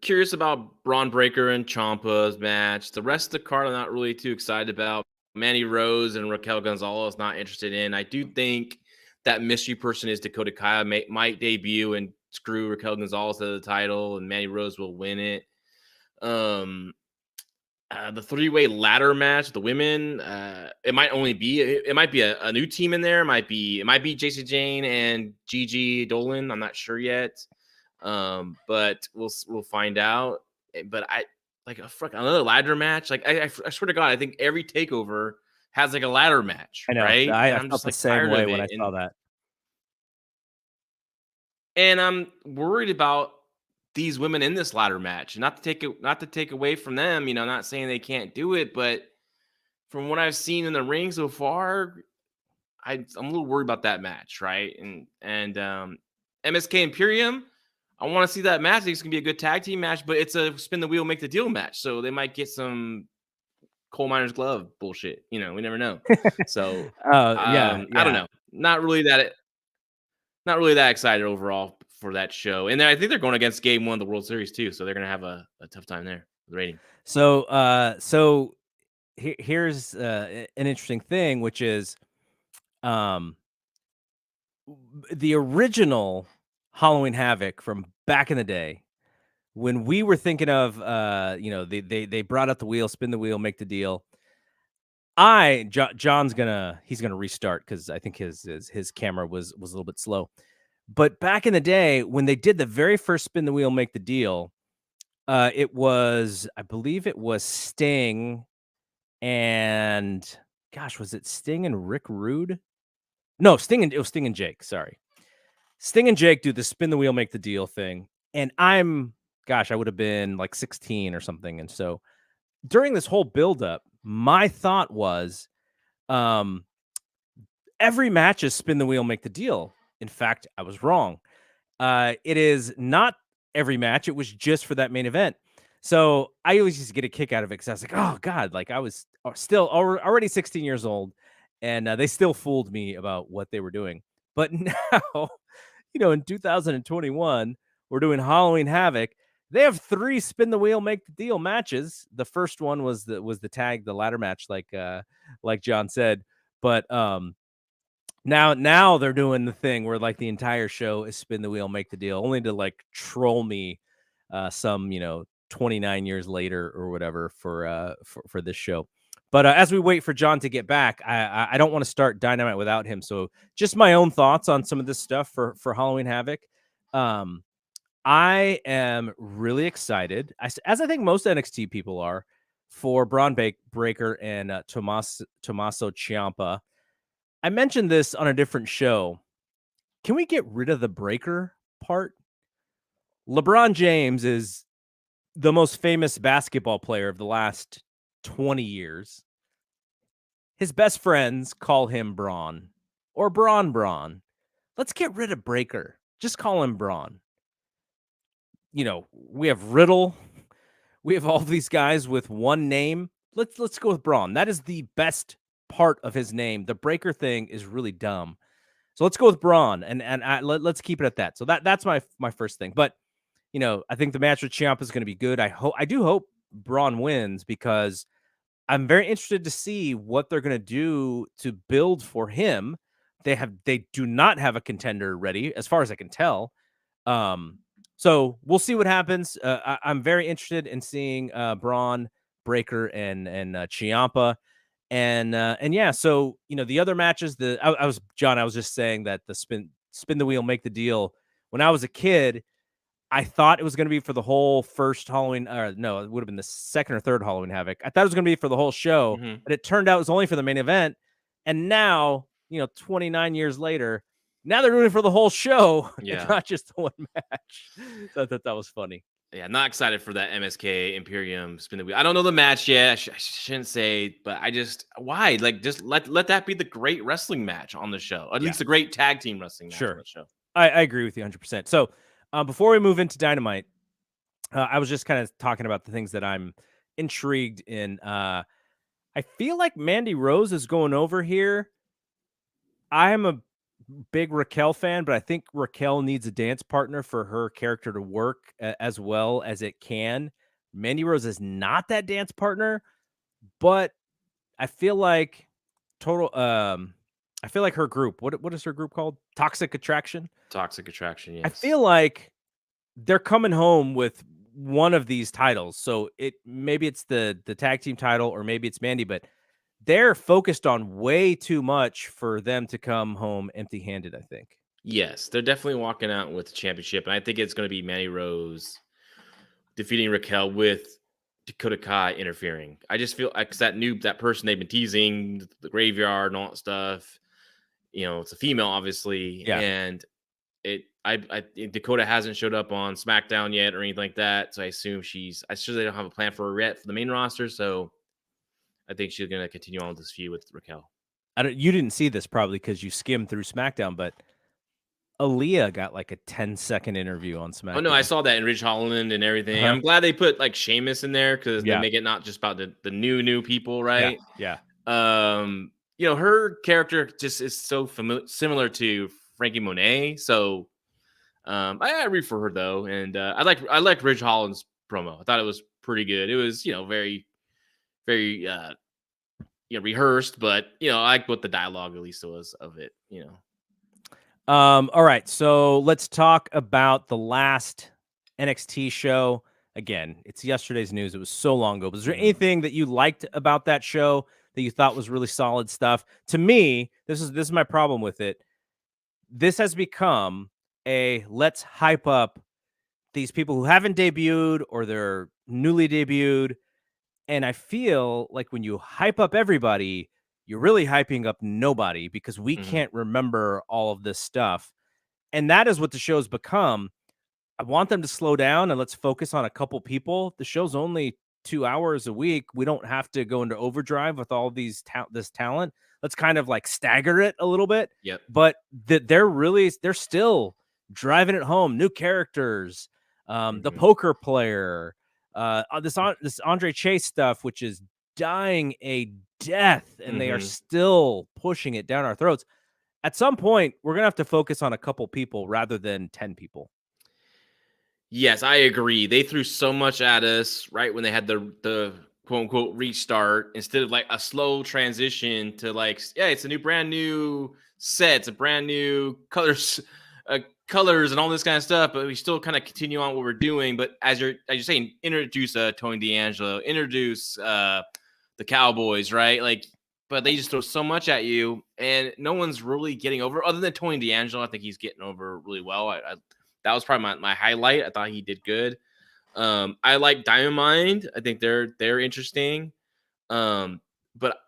Speaker 2: curious about Braun Breaker and Ciampa's match. The rest of the card I'm not really too excited about. Manny Rose and Raquel Gonzalez not interested in. I do think that mystery person is Dakota Kai might debut and screw Raquel Gonzalez to the title, and Manny Rose will win it. The three-way ladder match, the women, it might be a new team in there. It might be JC Jane and Gigi Dolan. I'm not sure yet. But we'll find out. But I like another ladder match. Like I swear to God, I think every takeover has like a ladder match.
Speaker 1: I know.
Speaker 2: Right?
Speaker 1: I felt the same way when I saw that.
Speaker 2: And I'm worried about these women in this ladder match. Not to take away from them, not saying they can't do it, but from what I've seen in the ring so far, I'm a little worried about that match, right? And MSK Imperium, I want to see that match. I think it's gonna be a good tag team match, but it's a spin the wheel, make the deal match. So they might get some coal miner's glove bullshit. We never know. So I don't know. Not really that excited overall for that show. And then I think they're going against Game 1 of the World Series too, so they're gonna have a tough time there with the rating.
Speaker 1: So here's an interesting thing, which is the original Halloween Havoc from back in the day, when we were thinking of they brought out the wheel, spin the wheel, make the deal. John's gonna restart because I think his camera was a little bit slow. But back in the day when they did the very first spin the wheel, make the deal, I believe it was Sting and was it Sting and Rick Rude? No, it was Sting and Jake. Sorry. Sting and Jake do the spin the wheel, make the deal thing. And I would have been like 16 or something. And so during this whole buildup, my thought was every match is spin the wheel, make the deal. In fact, I was wrong. It is not every match. It was just for that main event. So I always used to get a kick out of it because I was like, oh, God, like I was still already 16 years old. And they still fooled me about what they were doing. But now, in 2021, we're doing Halloween Havoc. They have 3 spin the wheel, make the deal matches. The first one was the tag, the ladder match, like John said. But now they're doing the thing where like the entire show is spin the wheel, make the deal, only to like troll me some 29 years later or whatever for this show. But as we wait for John to get back, I don't want to start Dynamite without him. So just my own thoughts on some of this stuff for Halloween Havoc. I am really excited, as I think most NXT people are, for Braun Breaker and Tommaso Ciampa. I mentioned this on a different show. Can we get rid of the breaker part? LeBron James is the most famous basketball player of the last 20 years. His best friends call him Braun or Braun. Let's get rid of Breaker. Just call him Braun. We have Riddle. We have all these guys with one name. Let's go with Braun. That is the best part of his name. The Breaker thing is really dumb. So let's go with Braun, and let's keep it at that. So that's my first thing. But I think the match with Ciampa is going to be good. I do hope Braun wins, because I'm very interested to see what they're going to do to build for him. They do not have a contender ready, as far as I can tell. So we'll see what happens. I'm very interested in seeing Braun, Breaker, and Ciampa. And yeah, so the other matches, I was just saying that the spin the wheel, make the deal. When I was a kid, I thought it was going to be for the whole first Halloween, or no, it would have been the second or third Halloween Havoc. I thought it was going to be for the whole show, but it turned out it was only for the main event. And now, 29 years later, now they're doing it for the whole show, not just the one match. So I thought that was funny.
Speaker 2: Yeah, not excited for that MSK Imperium spin the wheel. I don't know the match yet. I shouldn't say, but why? Like, just let that be the great wrestling match on the show. At least a great tag team wrestling match on the show.
Speaker 1: I agree with you 100%. So before we move into Dynamite, I was just kind of talking about the things that I'm intrigued in. I feel like Mandy Rose is going over here. I'm a big Raquel fan, but I think Raquel needs a dance partner for her character to work as well as it can. Mandy Rose is not that dance partner, but I feel like I feel like her group, what is her group called? Toxic Attraction.
Speaker 2: Yes.
Speaker 1: I feel like they're coming home with one of these titles. So maybe it's the tag team title, or maybe it's Mandy, but they're focused on way too much for them to come home empty-handed, I think.
Speaker 2: Yes, they're definitely walking out with the championship, and I think it's going to be Mandy Rose defeating Raquel with Dakota Kai interfering. I just feel like that person they've been teasing, the graveyard and all that stuff. It's a female, obviously, and Dakota hasn't showed up on SmackDown yet or anything like that, so I assume they don't have a plan for her yet for the main roster, so I think she's going to continue on with this feud with Raquel.
Speaker 1: You didn't see this probably because you skimmed through SmackDown, but Aaliyah got like a 10-second interview on SmackDown.
Speaker 2: Oh, no, I saw that in Ridge Holland and everything. I'm glad they put like Sheamus in there, because they make it not just about the new people, right?
Speaker 1: Yeah.
Speaker 2: Her character just is so similar to Frankie Monet. So I read for her, though. And I like Ridge Holland's promo. I thought it was pretty good. It was, very, very rehearsed, but I like what the dialogue at least was of it.
Speaker 1: All right, so let's talk about the last NXT show. Again, it's yesterday's news. It was so long ago. Was there anything that you liked about that show that you thought was really solid stuff? To me, this is my problem with it. This has become let's hype up these people who haven't debuted or they're newly debuted. And I feel like when you hype up everybody, you're really hyping up nobody, because we can't remember all of this stuff. And that is what the show's become. I want them to slow down and let's focus on a couple people. The show's only 2 hours a week. We don't have to go into overdrive with all this talent. Let's kind of like stagger it a little bit.
Speaker 2: Yep.
Speaker 1: But they're still driving it home. New characters, the poker player, this Andre Chase stuff, which is dying a death, and they are still pushing it down our throats. at some point we're gonna have to focus on a couple people rather than 10 people.
Speaker 2: Yes, I agree. They threw so much at us right when they had the quote unquote restart instead of like a slow transition to like, yeah, it's a brand new set, it's a brand new colors and all this kind of stuff, but we still kind of continue on what we're doing. But as you're saying, introduce Tony D'Angelo, introduce the Cowboys, right? Like, but they just throw so much at you, and no one's really getting over. Other than Tony D'Angelo, I think he's getting over really well. That was probably my highlight. I thought he did good. I like Diamond Mine. I think they're interesting. But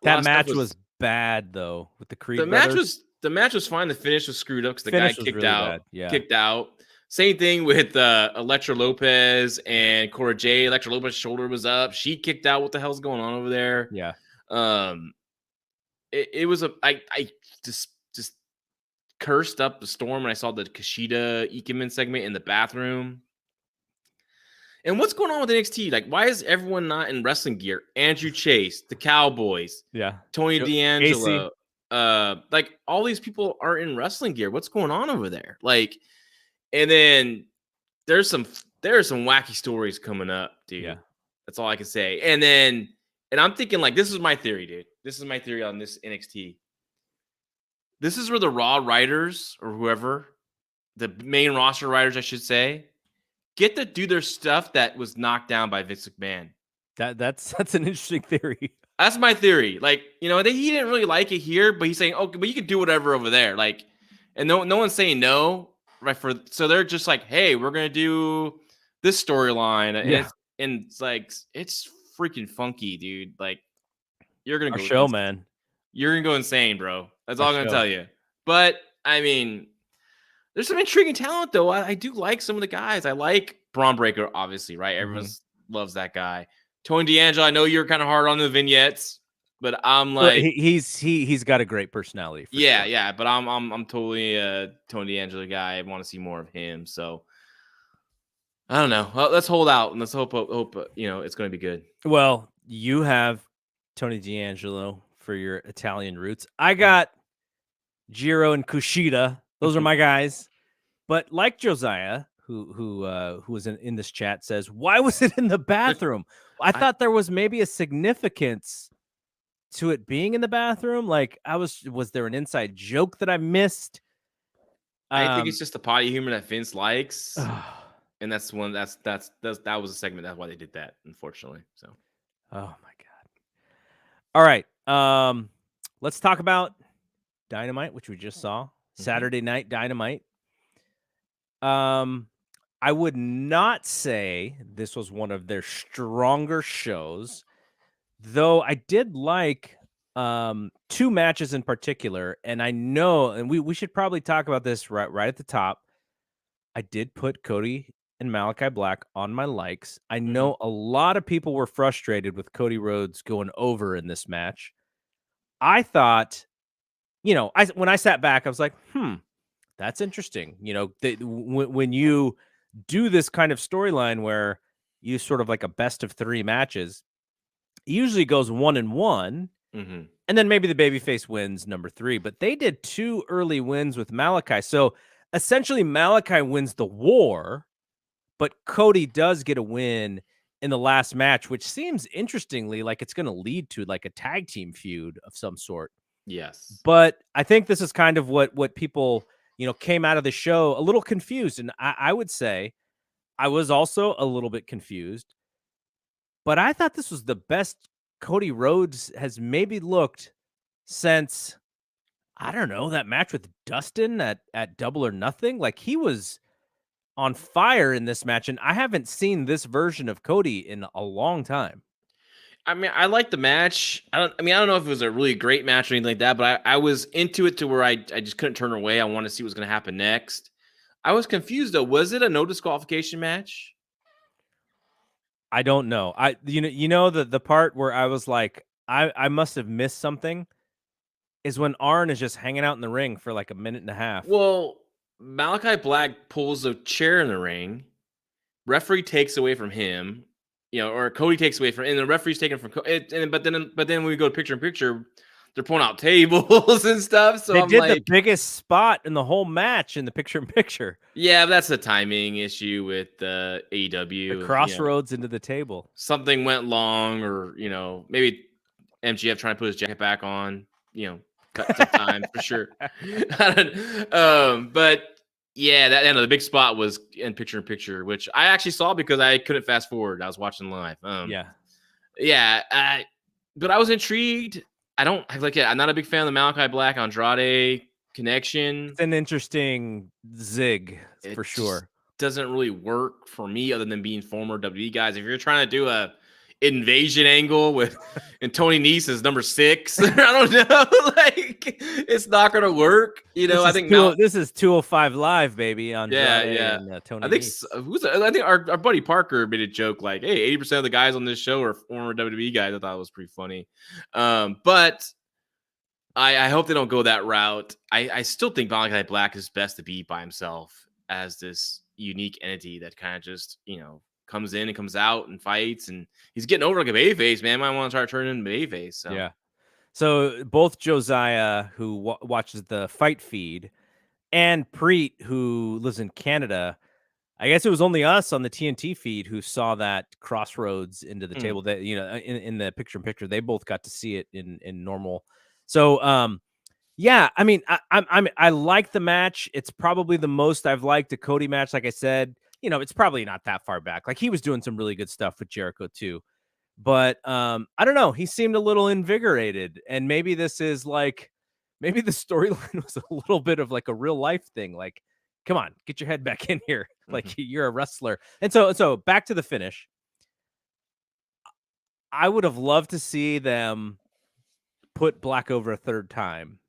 Speaker 1: that match was bad though with the Creed brothers.
Speaker 2: The match was fine. The finish was screwed up because the guy kicked
Speaker 1: really
Speaker 2: out.
Speaker 1: Bad. Yeah.
Speaker 2: Kicked out. Same thing with Elektra Lopez and Cora Jade. Elektra Lopez's shoulder was up. She kicked out. What the hell's going on over there?
Speaker 1: Yeah.
Speaker 2: It was I just cursed up the storm when I saw the Kushida Ikemen segment in the bathroom. And what's going on with NXT? Like, why is everyone not in wrestling gear? Andrew Chase, the Cowboys, Tony D'Angelo, like all these people are in wrestling gear. What's going on over there? Like, and then there are some wacky stories coming up, dude.
Speaker 1: Yeah.
Speaker 2: That's all I can say. And I'm thinking, like, this is my theory, dude. This is my theory on this NXT. This is where the Raw writers or whoever, the main roster writers, I should say, get to do their stuff that was knocked down by Vince McMahon.
Speaker 1: That's an interesting theory.
Speaker 2: That's my theory. Like, you know, he didn't really like it here, but he's saying, okay, but you can do whatever over there. Like, and no one's saying no, right? So they're just like, hey, we're gonna do this storyline, and it's like it's freaking funky, dude. Like, you're gonna
Speaker 1: Our
Speaker 2: go
Speaker 1: show,
Speaker 2: insane.
Speaker 1: man.
Speaker 2: You're gonna go insane, bro. That's all I'm gonna tell you. But I mean, there's some intriguing talent, though. I do like some of the guys. I like Braun Breaker, obviously, right? Everyone loves that guy. Tony D'Angelo, I know you're kind of hard on the vignettes, but I'm like,
Speaker 1: he's got a great personality.
Speaker 2: Yeah. But I'm totally a Tony D'Angelo guy. I want to see more of him. So I don't know. Well, let's hold out and let's hope it's going to be good.
Speaker 1: Well, you have Tony D'Angelo for your Italian roots. I got Jiro and Kushida. Those are my guys. But like Josiah, who was in this chat, says, why was it in the bathroom? I thought there was maybe a significance to it being in the bathroom. Like, was there an inside joke that I missed?
Speaker 2: I think it's just the potty humor that Vince likes. And that's one that was a segment. That's why they did that, unfortunately. So,
Speaker 1: oh my God. All right. Let's talk about Dynamite, which we just saw. Saturday Night Dynamite. I would not say this was one of their stronger shows, though I did like two matches in particular, and I know, and we should probably talk about this right at the top. I did put Cody and Malachi Black on my likes. I know a lot of people were frustrated with Cody Rhodes going over in this match. I thought, when I sat back, I was like, that's interesting. When you do this kind of storyline where you sort of like a best of three matches, it usually goes 1-1, and then maybe the babyface wins number 3. But they did 2 early wins with Malachi. So essentially Malachi wins the war, but Cody does get a win in the last match, which seems interestingly like it's going to lead to like a tag team feud of some sort.
Speaker 2: Yes.
Speaker 1: But I think this is kind of what people, came out of the show a little confused. And I would say I was also a little bit confused, but I thought this was the best Cody Rhodes has maybe looked since, I don't know, that match with Dustin at Double or Nothing. Like, he was on fire in this match, and I haven't seen this version of Cody in a long time.
Speaker 2: I mean, I like the match. I don't know if it was a really great match or anything like that, but I was into it to where I just couldn't turn away. I wanted to see what was going to happen next. I was confused though. Was it a no disqualification match?
Speaker 1: I don't know. The part where I was like, I must have missed something is when Arn is just hanging out in the ring for like a minute and a half.
Speaker 2: Well, Malachi Black pulls a chair in the ring. Referee takes away from him. Or Cody takes away from, and the referee's taken from. But then when we go picture in picture, they're pulling out tables and stuff. So
Speaker 1: they
Speaker 2: I'm
Speaker 1: did
Speaker 2: like,
Speaker 1: the biggest spot in the whole match in the picture-in-picture.
Speaker 2: Yeah, but that's a timing issue with AEW.
Speaker 1: The crossroads into the table.
Speaker 2: Something went long, or maybe MGF trying to put his jacket back on. Cut some time for sure. But yeah, the big spot was in picture-in-picture, which I actually saw because I couldn't fast forward. I was watching live. But I was intrigued. I'm not a big fan of the Malachi Black Andrade connection.
Speaker 1: It's an interesting zig for sure.
Speaker 2: Doesn't really work for me, other than being former WWE guys. If you're trying to do a invasion angle and Tony Nese is number 6, I don't know, like it's not gonna work. I think
Speaker 1: this is 205 Live, baby. On and, Tony.
Speaker 2: I think I think our buddy Parker made a joke like, "Hey, 80% of the guys on this show are former WWE guys." I thought it was pretty funny, but I hope they don't go that route. I still think Malachi Black is best to be by himself as this unique entity that kind of just comes in and comes out and fights, and he's getting over like a babyface, man. Might want to start turning into babyface. So.
Speaker 1: Yeah. So both Josiah, who watches the fight feed, and Preet, who lives in Canada, I guess it was only us on the TNT feed who saw that crossroads into the table. That in the picture-in-picture, they both got to see it in normal. So yeah, I mean, I like the match. It's probably the most I've liked a Cody match. Like I said, it's probably not that far back. Like he was doing some really good stuff with Jericho too. But I don't know. He seemed a little invigorated, and maybe this is maybe the storyline was a little bit of like a real life thing. Like, come on, get your head back in here. Like you're a wrestler. And so back to the finish. I would have loved to see them put Black over a third time.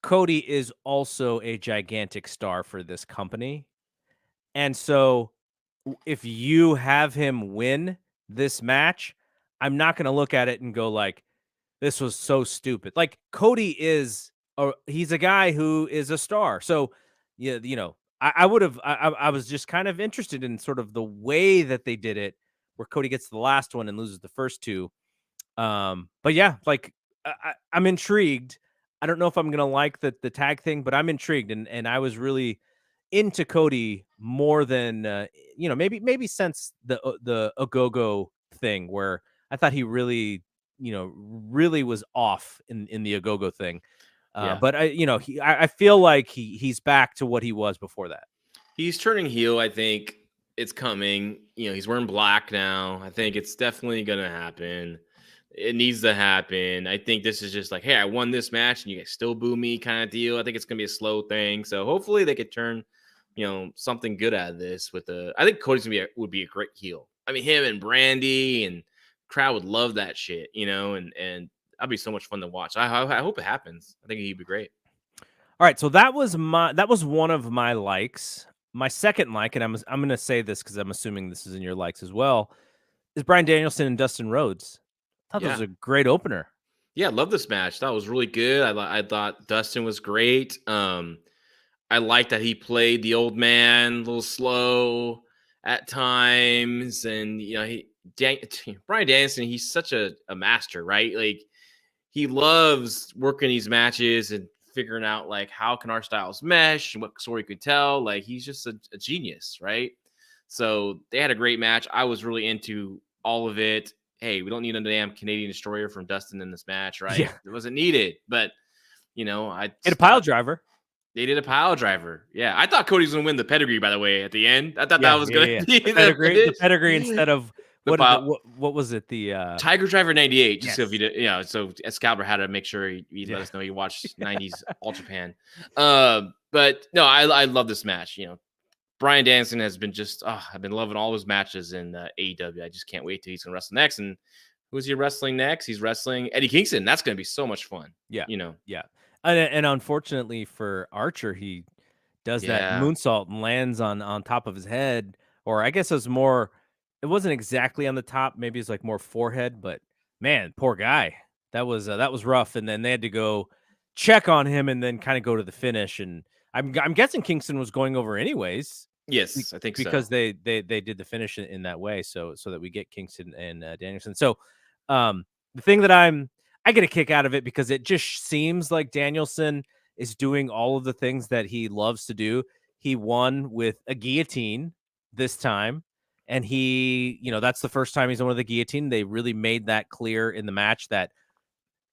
Speaker 1: Cody is also a gigantic star for this company. And so if you have him win this match, I'm not going to look at it and go like, this was so stupid. Like Cody he's a guy who is a star. So, I was just kind of interested in sort of the way that they did it, where Cody gets the last one and loses the first two. But yeah, like I'm intrigued. I don't know if I'm going to like the tag thing, but I'm intrigued. And I was really into Cody more than, maybe since the Ogogo thing, where I thought he really, really was off in the Ogogo thing. But I feel like he's back to what he was before that.
Speaker 2: He's turning heel. I think it's coming. He's wearing black now. I think it's definitely going to happen. It needs to happen. I think this is just like, hey, I won this match and you guys still boo me kind of deal. I think it's going to be a slow thing. So hopefully they could turn, something good out of this I think Cody's would be a great heel. I mean, him and Brandy and crowd would love that shit, and that'd be so much fun to watch. I hope it happens. I think he'd be great.
Speaker 1: All right. So that was one of my likes. My second like, and I'm going to say this because I'm assuming this is in your likes as well, is Bryan Danielson and Dustin Rhodes. I thought that was a great opener.
Speaker 2: Yeah, I love this match. That was really good. I thought Dustin was great. I like that he played the old man, a little slow at times. And, Bryan Danielson, he's such a master, right? Like, he loves working these matches and figuring out, like, how can our styles mesh and what story could tell. Like, he's just a genius, right? So they had a great match. I was really into all of it. Hey, we don't need a damn Canadian destroyer from Dustin in this match, right?
Speaker 1: Yeah.
Speaker 2: It wasn't needed, but
Speaker 1: I did a pile driver.
Speaker 2: They did a pile driver. Yeah, I thought Cody was going to win the pedigree. By the way, at the end, I thought that was going to be
Speaker 1: the pedigree instead of what was it? The
Speaker 2: Tiger Driver '98. Just so if you did, so Excalibur had to make sure he let us know he watched '90s All Japan. But no, I love this match. Bryan Danielson has been I've been loving all his matches in AEW. I just can't wait till he's going to wrestle next. And who's he wrestling next? He's wrestling Eddie Kingston. That's going to be so much fun.
Speaker 1: Yeah. Yeah. And unfortunately for Archer, he does that moonsault and lands on top of his head. Or I guess it wasn't exactly on the top. Maybe it's like more forehead, but man, poor guy. That was rough. And then they had to go check on him and then kind of go to the finish. And I'm guessing Kingston was going over anyways.
Speaker 2: Yes, I think
Speaker 1: because
Speaker 2: so.
Speaker 1: they did the finish in that way, so that we get Kingston and Danielson. So the thing that I get a kick out of it because it just seems like Danielson is doing all of the things that he loves to do. He won with a guillotine this time, and that's the first time he's won with a guillotine. They really made that clear in the match that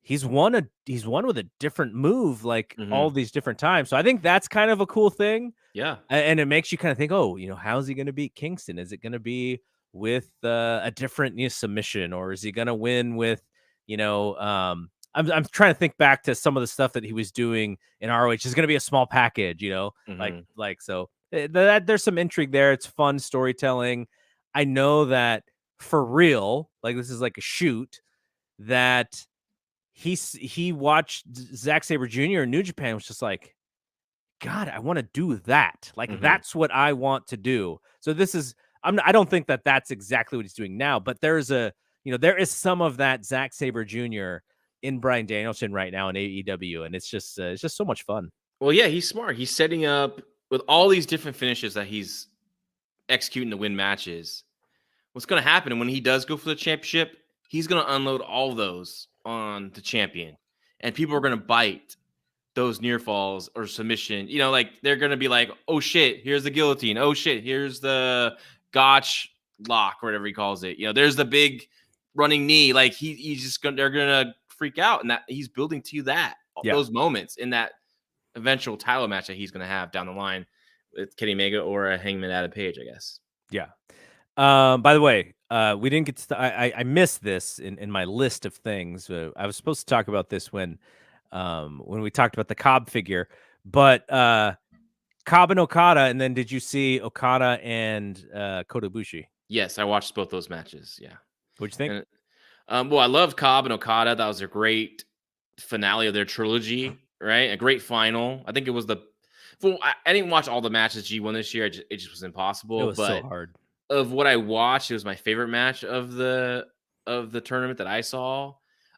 Speaker 1: he's won with a different move like all these different times. So I think that's kind of a cool thing.
Speaker 2: Yeah. And
Speaker 1: it makes you kind of think, how's he going to beat Kingston? Is it going to be with a different submission, or is he going to win with, I'm trying to think back to some of the stuff that he was doing in ROH. It's going to be a small package, so there's some intrigue there. It's fun storytelling. I know that for real, like this is like a shoot that he watched Zack Sabre Jr. in New Japan and was just like, God, I want to do that. Like, that's what I want to do. So this is, I don't think that that's exactly what he's doing now, but there is some of that Zack Sabre Jr. in Bryan Danielson right now in AEW. And it's just so much fun.
Speaker 2: Well, yeah, he's smart. He's setting up with all these different finishes that he's executing to win matches. What's going to happen? And when he does go for the championship, he's going to unload all of those on the champion, and people are going to bite those near falls or submission. They're going to be like, oh shit, here's the guillotine. Oh shit, here's the gotch lock, or whatever he calls it. There's the big running knee. Like they're going to freak out, and that he's building to those moments in that eventual title match that he's going to have down the line with Kenny Omega or a Hangman Adam Page, I guess.
Speaker 1: Yeah. By the way, we didn't get to. I missed this in my list of things. I was supposed to talk about this when we talked about the Cobb figure, but Cobb and Okada. And then did you see Okada and Kota Ibushi?
Speaker 2: Yes, I watched both those matches. Yeah,
Speaker 1: what'd you think?
Speaker 2: Well, I love Cobb and Okada. That was a great finale of their trilogy, right? A great final. I think it was I didn't watch all the matches G1 this year. It just was impossible.
Speaker 1: It was so hard.
Speaker 2: Of what I watched, it was my favorite match of the tournament that I saw.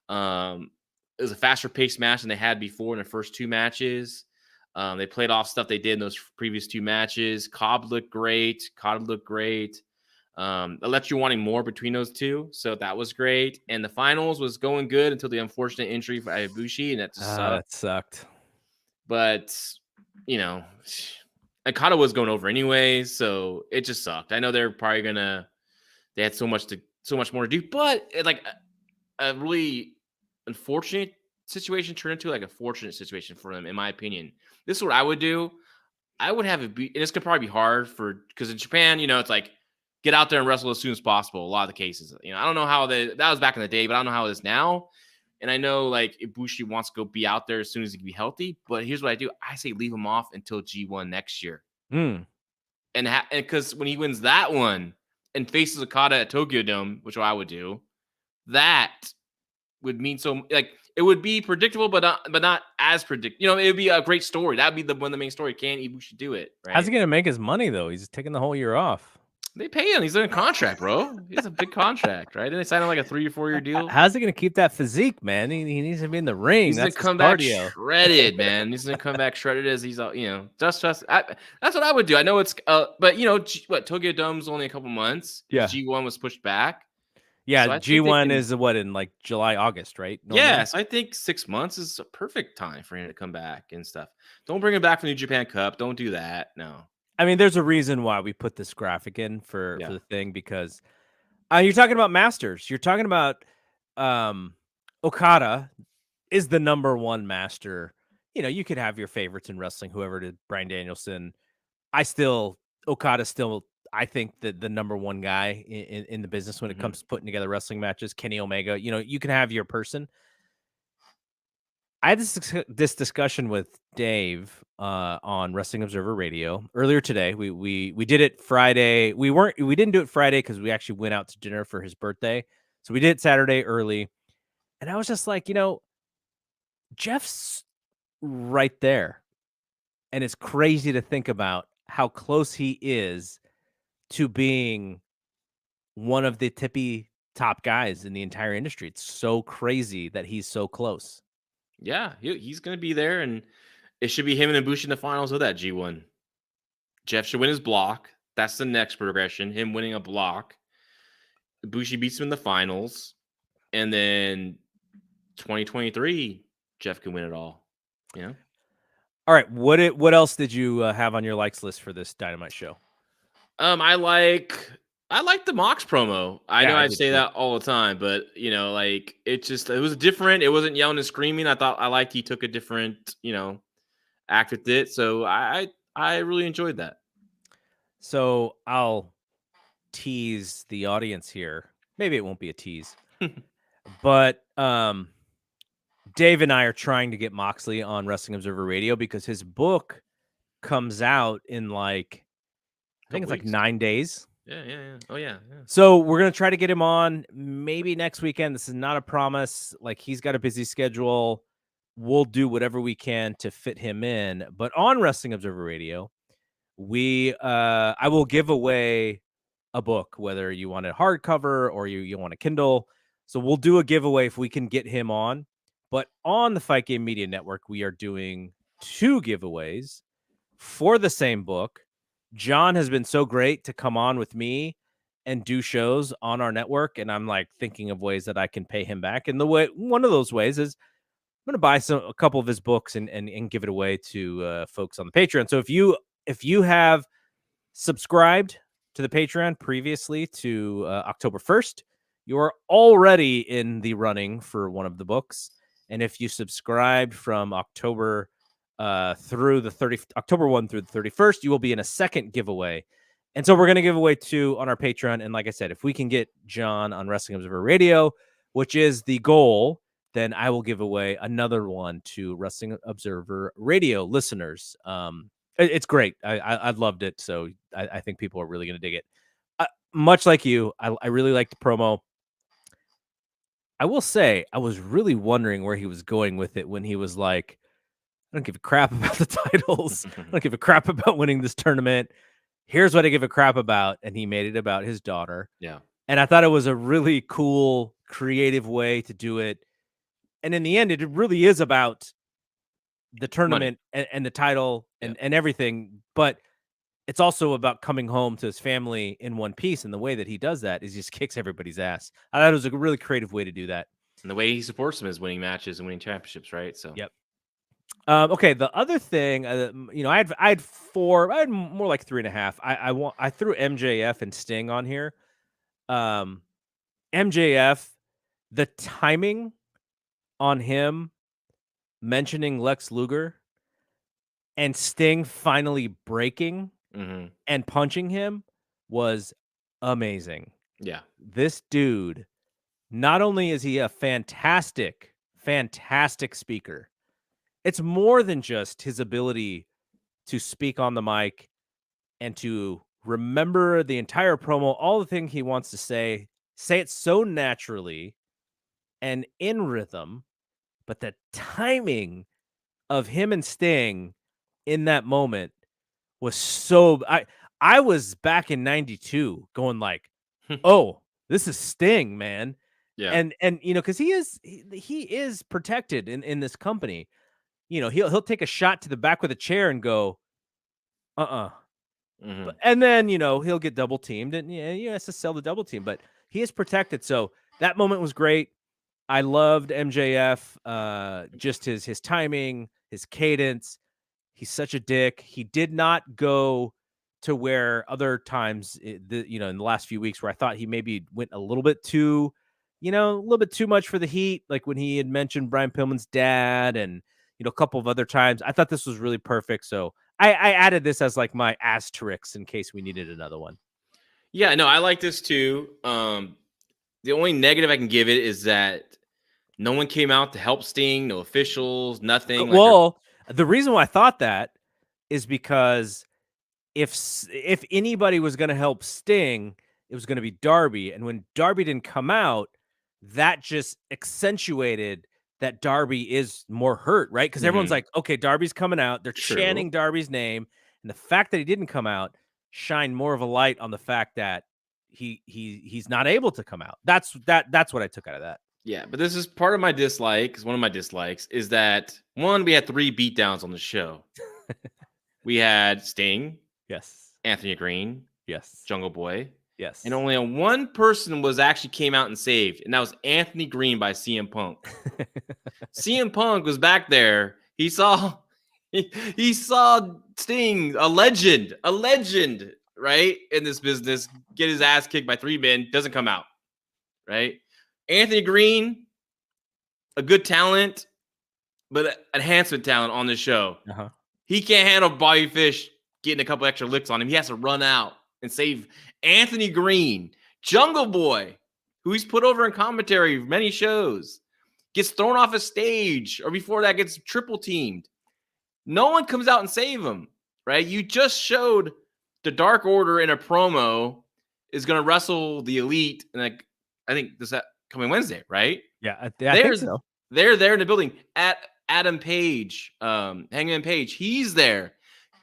Speaker 2: It was a faster paced match than they had before in the first two matches. They played off stuff they did in those previous two matches. Cobb looked great. Okada looked great. It left you wanting more between those two, so that was great. And the finals was going good until the unfortunate injury for Ibushi, and that just sucked.
Speaker 1: That sucked.
Speaker 2: But Okada was going over anyways, so it just sucked. I know they're probably they had so much more to do, but a really unfortunate situation turned into like a fortunate situation for them, in my opinion. This is what I would do. I would have it be, and this could probably be hard because in Japan, it's like get out there and wrestle as soon as possible. A lot of the cases, I don't know how that was back in the day, but I don't know how it is now. And I know like Ibushi wants to go be out there as soon as he can be healthy. But here's what I do. I say leave him off until G1 next year. And because when he wins that one and faces Okada at Tokyo Dome, which I would do, that would mean it would be predictable, but not as predictable. It would be a great story. That would be one of the main story. Can Ibushi do it? Right?
Speaker 1: How's he gonna make his money though? He's taking the whole year off.
Speaker 2: They pay him. He's in a contract, bro. He has a big contract, right? Didn't they sign him like a 3 or 4 year deal?
Speaker 1: How's he going to keep that physique, man? He needs to be in the ring.
Speaker 2: He's going to come back shredded, man. He's going to come back shredded as he's, just. That's what I would do. I know it's, but Tokyo Dome's only a couple months.
Speaker 1: Yeah.
Speaker 2: G1 was pushed back.
Speaker 1: Yeah. So G1 is in like July, August, right?
Speaker 2: Normally? Yeah. So I think 6 months is a perfect time for him to come back and stuff. Don't bring him back for the New Japan Cup. Don't do that. No.
Speaker 1: I mean, there's a reason why we put this graphic in for the thing, because you're talking about masters. You're talking about Okada is the number one master. You could have your favorites in wrestling, whoever did Bryan Danielson. Okada's still, I think, the number one guy in the business when it comes to putting together wrestling matches. Kenny Omega, you can have your person. I had this discussion with Dave on Wrestling Observer Radio earlier today. We did it Friday. We didn't do it Friday because we actually went out to dinner for his birthday. So we did it Saturday early. And I was just like, Jeff's right there. And it's crazy to think about how close he is to being one of the tippy top guys in the entire industry. It's so crazy that he's so close.
Speaker 2: Yeah, he's going to be there, and it should be him and Ibushi in the finals of that G1. Jeff should win his block. That's the next progression, him winning a block. Ibushi beats him in the finals, and then 2023, Jeff can win it all. Yeah.
Speaker 1: All right. What else did you have on your likes list for this Dynamite show?
Speaker 2: I like the Mox promo. I know I say that all the time, but like it was different. It wasn't yelling and screaming. I liked he took a different, act with it. So I really enjoyed that.
Speaker 1: So I'll tease the audience here. Maybe it won't be a tease, but Dave and I are trying to get Moxley on Wrestling Observer Radio because his book comes out in I think it's like 9 days.
Speaker 2: Yeah. Oh yeah.
Speaker 1: So we're gonna try to get him on maybe next weekend. This is not a promise. Like, he's got a busy schedule. We'll do whatever we can to fit him in. But on Wrestling Observer Radio, I will give away a book, whether you want a hardcover or you want a Kindle. So we'll do a giveaway if we can get him on. But on the Fight Game Media Network, we are doing 2 giveaways for the same book. John has been so great to come on with me and do shows on our network, and I'm like thinking of ways that I can pay him back. And one of those ways is I'm going to buy a couple of his books and give it away to folks on the Patreon. So if you have subscribed to the Patreon previously to October 1st, you are already in the running for one of the books. And if you subscribed from October through the October 1 through the 31st, you will be in a second giveaway. And so we're going to give away 2 on our Patreon. And like I said, if we can get John on Wrestling Observer Radio, which is the goal, then I will give away another one to Wrestling Observer Radio listeners. It's great. I loved it. So I think people are really going to dig it. Much like you, I really liked the promo. I will say, I was really wondering where he was going with it when he was like, I don't give a crap about the titles. I don't give a crap about winning this tournament. Here's what I give a crap about. And he made it about his daughter.
Speaker 2: Yeah.
Speaker 1: And I thought it was a really cool, creative way to do it. And in the end, it really is about the tournament and the title and everything. But it's also about coming home to his family in one piece. And the way that he does that is he just kicks everybody's ass. I thought it was a really creative way to do that.
Speaker 2: And the way he supports them is winning matches and winning championships, right? So,
Speaker 1: yep. Okay. The other thing, I had 4. I had more like 3.5. I threw MJF and Sting on here. MJF, the timing on him mentioning Lex Luger and Sting finally breaking and punching him was amazing.
Speaker 2: Yeah.
Speaker 1: This dude, not only is he a fantastic speaker, it's more than just his ability to speak on the mic and to remember the entire promo, all the things he wants to say it so naturally and in rhythm, but the timing of him and Sting in that moment was so. I was back in '92 going like, oh, this is Sting, man.
Speaker 2: Yeah.
Speaker 1: And because he is protected in this company. He'll take a shot to the back with a chair and go, and then he'll get double teamed, and he has to sell the double team, but he is protected. So that moment was great. I loved MJF, just his timing, his cadence. He's such a dick. He did not go to where other times, in the last few weeks, where I thought he maybe went a little bit too, a little bit too much for the heat. Like when he had mentioned Brian Pillman's dad, and a couple of other times. I thought this was really perfect. So I added this as like my asterisks in case we needed another one.
Speaker 2: Yeah, no, I like this too. The only negative I can give it is that no one came out to help Sting, no officials, nothing.
Speaker 1: Well, the reason why I thought that is because if anybody was going to help Sting, it was going to be Darby. And when Darby didn't come out, that just accentuated that Darby is more hurt, right? Because everyone's like, okay, Darby's coming out. They're chanting Darby's name. And the fact that he didn't come out shined more of a light on the fact that he's not able to come out. That's what I took out of that.
Speaker 2: Yeah, but this is part of my dislike. Because one of my dislikes is that, one, we had 3 beatdowns on the show. We had Sting.
Speaker 1: Yes.
Speaker 2: Anthony Green.
Speaker 1: Yes.
Speaker 2: Jungle Boy.
Speaker 1: Yes.
Speaker 2: And only one person was actually came out and saved, and that was Anthony Green by CM Punk. CM Punk was back there. He saw Sting, a legend, right, in this business, get his ass kicked by 3 men, doesn't come out, right? Anthony Green, a good talent, but enhancement talent on the show. He can't handle Bobby Fish getting a couple extra licks on him. He has to run out and save Anthony Green. Jungle Boy, who he's put over in commentary many shows, gets thrown off a stage, or before that gets triple teamed. No one comes out and save him, right? You just showed the Dark Order in a promo is going to wrestle the Elite, and I think this coming Wednesday, right?
Speaker 1: Yeah, I think so.
Speaker 2: They're there in the building at Adam Page, Hangman Page. He's there.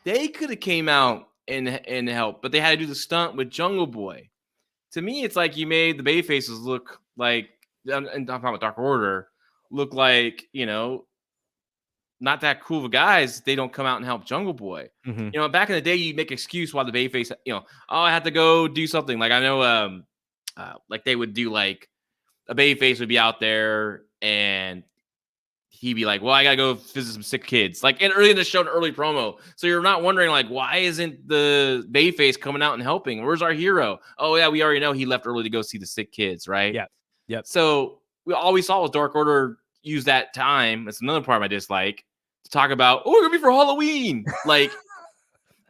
Speaker 2: They could have came out and helped, but they had to do the stunt with Jungle Boy. To me, it's like you made the babyfaces look like, and I'm talking about Dark Order, look like, not that cool of guys. They don't come out and help Jungle Boy. Back in the day, you make excuse why the babyface, I had to go do something. Like I know, like they would do, like a babyface would be out there and he'd be like, well, I gotta go visit some sick kids. Like early in the show, an early promo. So you're not wondering, like, why isn't the babyface coming out and helping? Where's our hero? Oh yeah, we already know he left early to go see the sick kids, right?
Speaker 1: Yeah. Yep.
Speaker 2: So all we saw was Dark Order use that time. That's another part of my dislike, to talk about, we're gonna be for Halloween. Like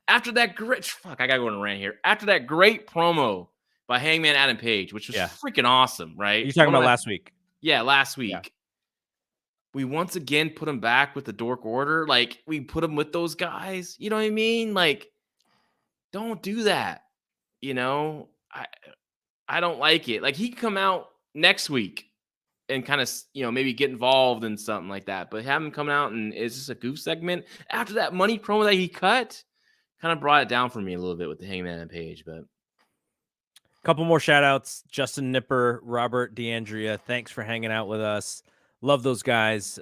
Speaker 2: after that great I gotta go on a rant here. After that great promo by Hangman Adam Page, which was freaking awesome, right?
Speaker 1: You're talking about last week.
Speaker 2: Yeah, last week. Yeah. We once again put him back with the Dark Order. Like, we put him with those guys. You know what I mean? Like, don't do that. I don't like it. Like, he can come out next week and kind of, maybe get involved in something like that. But have him come out and it's just a goof segment. After that money promo that he cut, kind of brought it down for me a little bit with the Hangman and Page. But
Speaker 1: couple more shout outs. Justin Nipper, Robert DeAndrea, thanks for hanging out with us. Love those guys.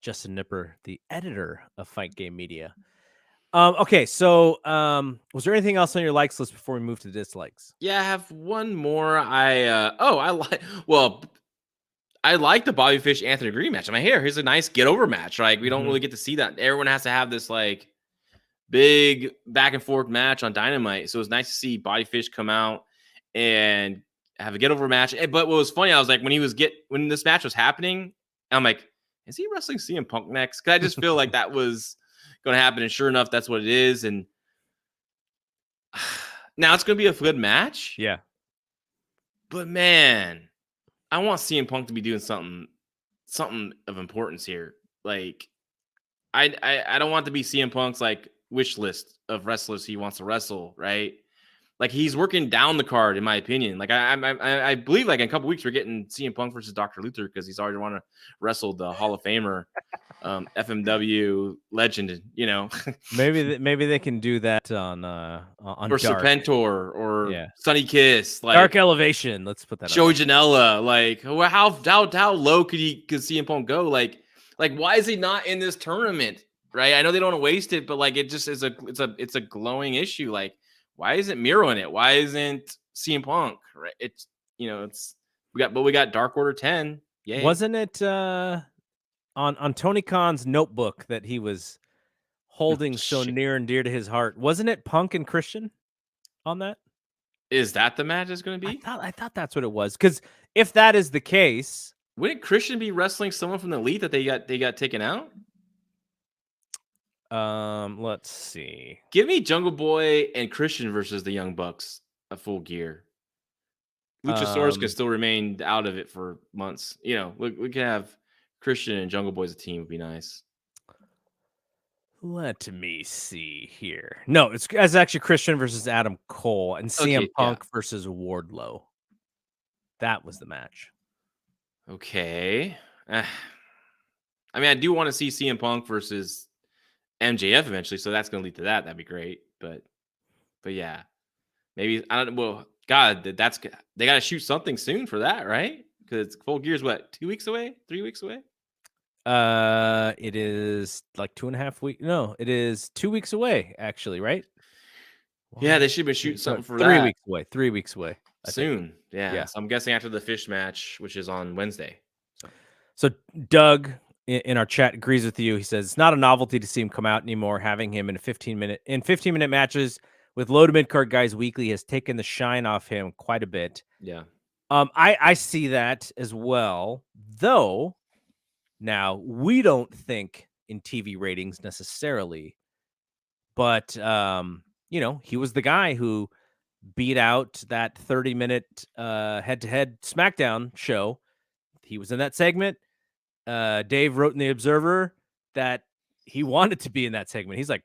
Speaker 1: Justin Nipper, the editor of Fight Game Media. Okay, so was there anything else on your likes list before we move to dislikes?
Speaker 2: Yeah, I have one more. I like the Bobby Fish Anthony Green match. Here's a nice get over match. Like, we don't really get to see that. Everyone has to have this like big back and forth match on Dynamite. So it was nice to see Bobby Fish come out and have a get over match. But what was funny, I was like, when this match was happening, I'm like, is he wrestling CM Punk next? Because I just feel like that was going to happen. And sure enough, that's what it is. And now it's going to be a good match.
Speaker 1: Yeah.
Speaker 2: But man, I want CM Punk to be doing something of importance here. Like, I don't want to be CM Punk's like wish list of wrestlers he wants to wrestle, right? Like, he's working down the card, in my opinion. Like, I believe, like, in a couple weeks, we're getting CM Punk versus Dr. Luther because he's already want to wrestle the Hall of Famer, FMW legend.
Speaker 1: Maybe they can do that on
Speaker 2: or
Speaker 1: Dark.
Speaker 2: Serpentor or Sunny Kiss, like
Speaker 1: Dark Elevation. Let's put that.
Speaker 2: Joey Janela. Like, how low could CM Punk go? Like why is he not in this tournament? Right? I know they don't want to waste it, but like, it just is it's a glowing issue. Like, why isn't Miro in it? Why isn't CM Punk? Right? It's we got Dark Order 10. Yeah.
Speaker 1: Wasn't it on Tony Khan's notebook that he was holding so near and dear to his heart? Wasn't it Punk and Christian on that?
Speaker 2: Is that the match is going to be?
Speaker 1: I thought that's what it was. Because if that is the case,
Speaker 2: wouldn't Christian be wrestling someone from the Elite that they got taken out?
Speaker 1: Let's see.
Speaker 2: Give me Jungle Boy and Christian versus the Young Bucks at Full Gear. Luchasaurus can still remain out of it for months. We can have Christian and Jungle Boy as a team. Would be nice.
Speaker 1: Let me see here. No, it's actually Christian versus Adam Cole and CM Punk versus Wardlow. That was the match.
Speaker 2: Okay. I do want to see CM Punk versus MJF eventually, so that's going to lead to that. That'd be great. But yeah, maybe I don't. Well, God, they got to shoot something soon for that, right? Because Full Gear's what, 2 weeks away, 3 weeks away.
Speaker 1: It is like 2.5 weeks. No, it is 2 weeks away, actually, right?
Speaker 2: Yeah, they should be shooting something for
Speaker 1: 3 weeks away. 3 weeks away.
Speaker 2: Soon. Yeah. So I'm guessing after the Fish match, which is on Wednesday.
Speaker 1: So Doug in our chat agrees with you. He says it's not a novelty to see him come out anymore. Having him in 15-minute matches with low to mid card guys weekly has taken the shine off him quite a bit.
Speaker 2: Yeah.
Speaker 1: I see that as well. Though now we don't think in TV ratings necessarily, but you know, he was the guy who beat out that 30-minute head-to-head SmackDown show. He was in that segment. Dave wrote in the Observer that he wanted to be in that segment. He's like,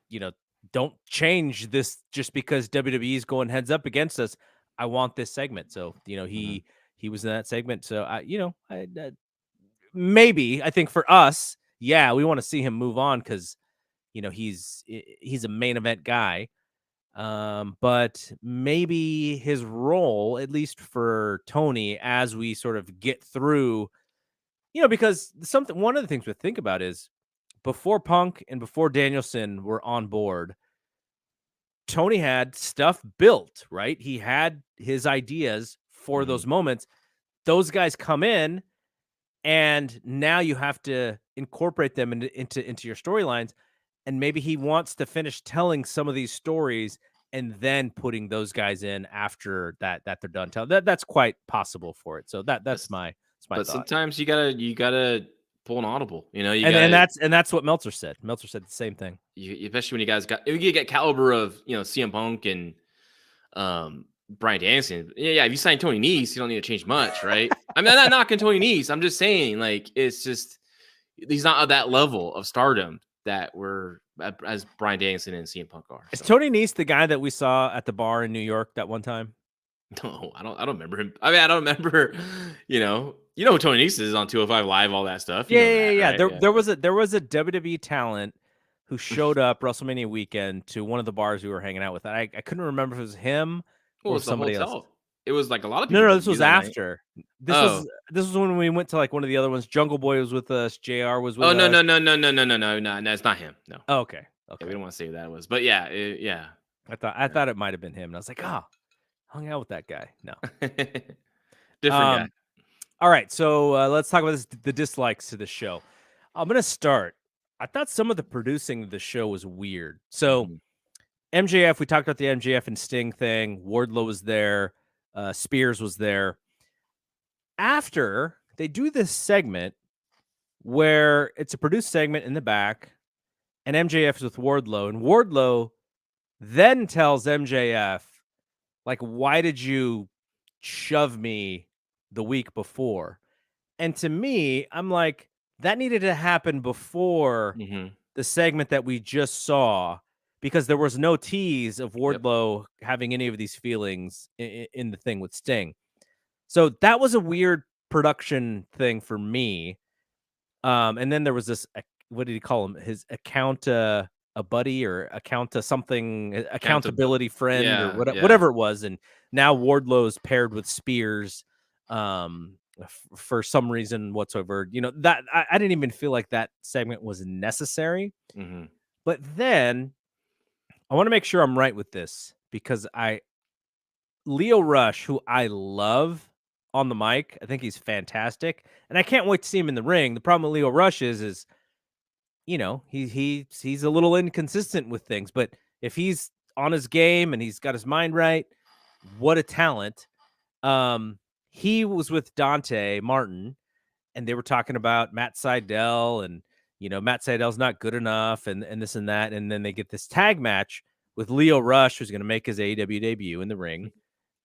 Speaker 1: you know, don't change this just because WWE is going heads up against us. I want this segment. So, you know, he was in that segment. So, maybe I think for us, yeah, we want to see him move on because, you know, he's a main event guy. But maybe his role, at least for Tony, as we sort of get through, you know, because one of the things we think about is before Punk and before Danielson were on board, Tony had stuff built, right? He had his ideas for those moments. Those guys come in, and now you have to incorporate them into your storylines. And maybe he wants to finish telling some of these stories and then putting those guys in after that they're done telling. That's quite possible for it. So that's my
Speaker 2: but
Speaker 1: thought.
Speaker 2: Sometimes you gotta pull an audible, you know.
Speaker 1: And that's what Meltzer said. Meltzer said the same thing.
Speaker 2: Especially when you get caliber of, you know, CM Punk and Bryan Danielson. Yeah, if you sign Tony Nese, you don't need to change much, right? I mean, I'm not knocking Tony Nese. I'm just saying, like, it's just he's not at that level of stardom that we're as Bryan Danielson and CM Punk are.
Speaker 1: Is Tony Nese the guy that we saw at the bar in New York that one time?
Speaker 2: No, I don't remember him. I mean, I don't remember, you know who Tony Nese is on 205 Live, all that stuff.
Speaker 1: Yeah. Right? There was a WWE talent who showed up WrestleMania weekend to one of the bars we were hanging out with. I couldn't remember if it was him or somebody else.
Speaker 2: It was like a lot of people.
Speaker 1: No, this was after. This was when we went to like one of the other ones. Jungle Boy was with us. JR was with us.
Speaker 2: No, it's not him. No.
Speaker 1: Oh, okay.
Speaker 2: Yeah, we don't want to say who that was, but yeah.
Speaker 1: I thought it might have been him, and I was like, hung out with that guy. No.
Speaker 2: Different guy.
Speaker 1: All right, so let's talk about the dislikes to the show. I'm going to start. I thought some of the producing of the show was weird. So MJF, we talked about the MJF and Sting thing. Wardlow was there. Spears was there. After they do this segment where it's a produced segment in the back and MJF is with Wardlow, and Wardlow then tells MJF, like, why did you shove me the week before? And to me, I'm like, that needed to happen before the segment that we just saw, because there was no tease of Wardlow having any of these feelings in the thing with Sting. So that was a weird production thing for me. And then there was this, what did he call him? His a buddy or accountability friend or whatever it was. And now Wardlow's paired with Spears for some reason whatsoever. You know, that I didn't even feel like that segment was necessary. But then I want to make sure I'm right with this, because Leo Rush, who I love on the mic, I think he's fantastic, and I can't wait to see him in the ring. The problem with Leo Rush is you know, he's a little inconsistent with things, but if he's on his game and he's got his mind right, what a talent. He was with Dante Martin, and they were talking about Matt Sydal, and you know, Matt Seidel's not good enough, and this and that, and then they get this tag match with Leo Rush, who's going to make his AEW debut in the ring.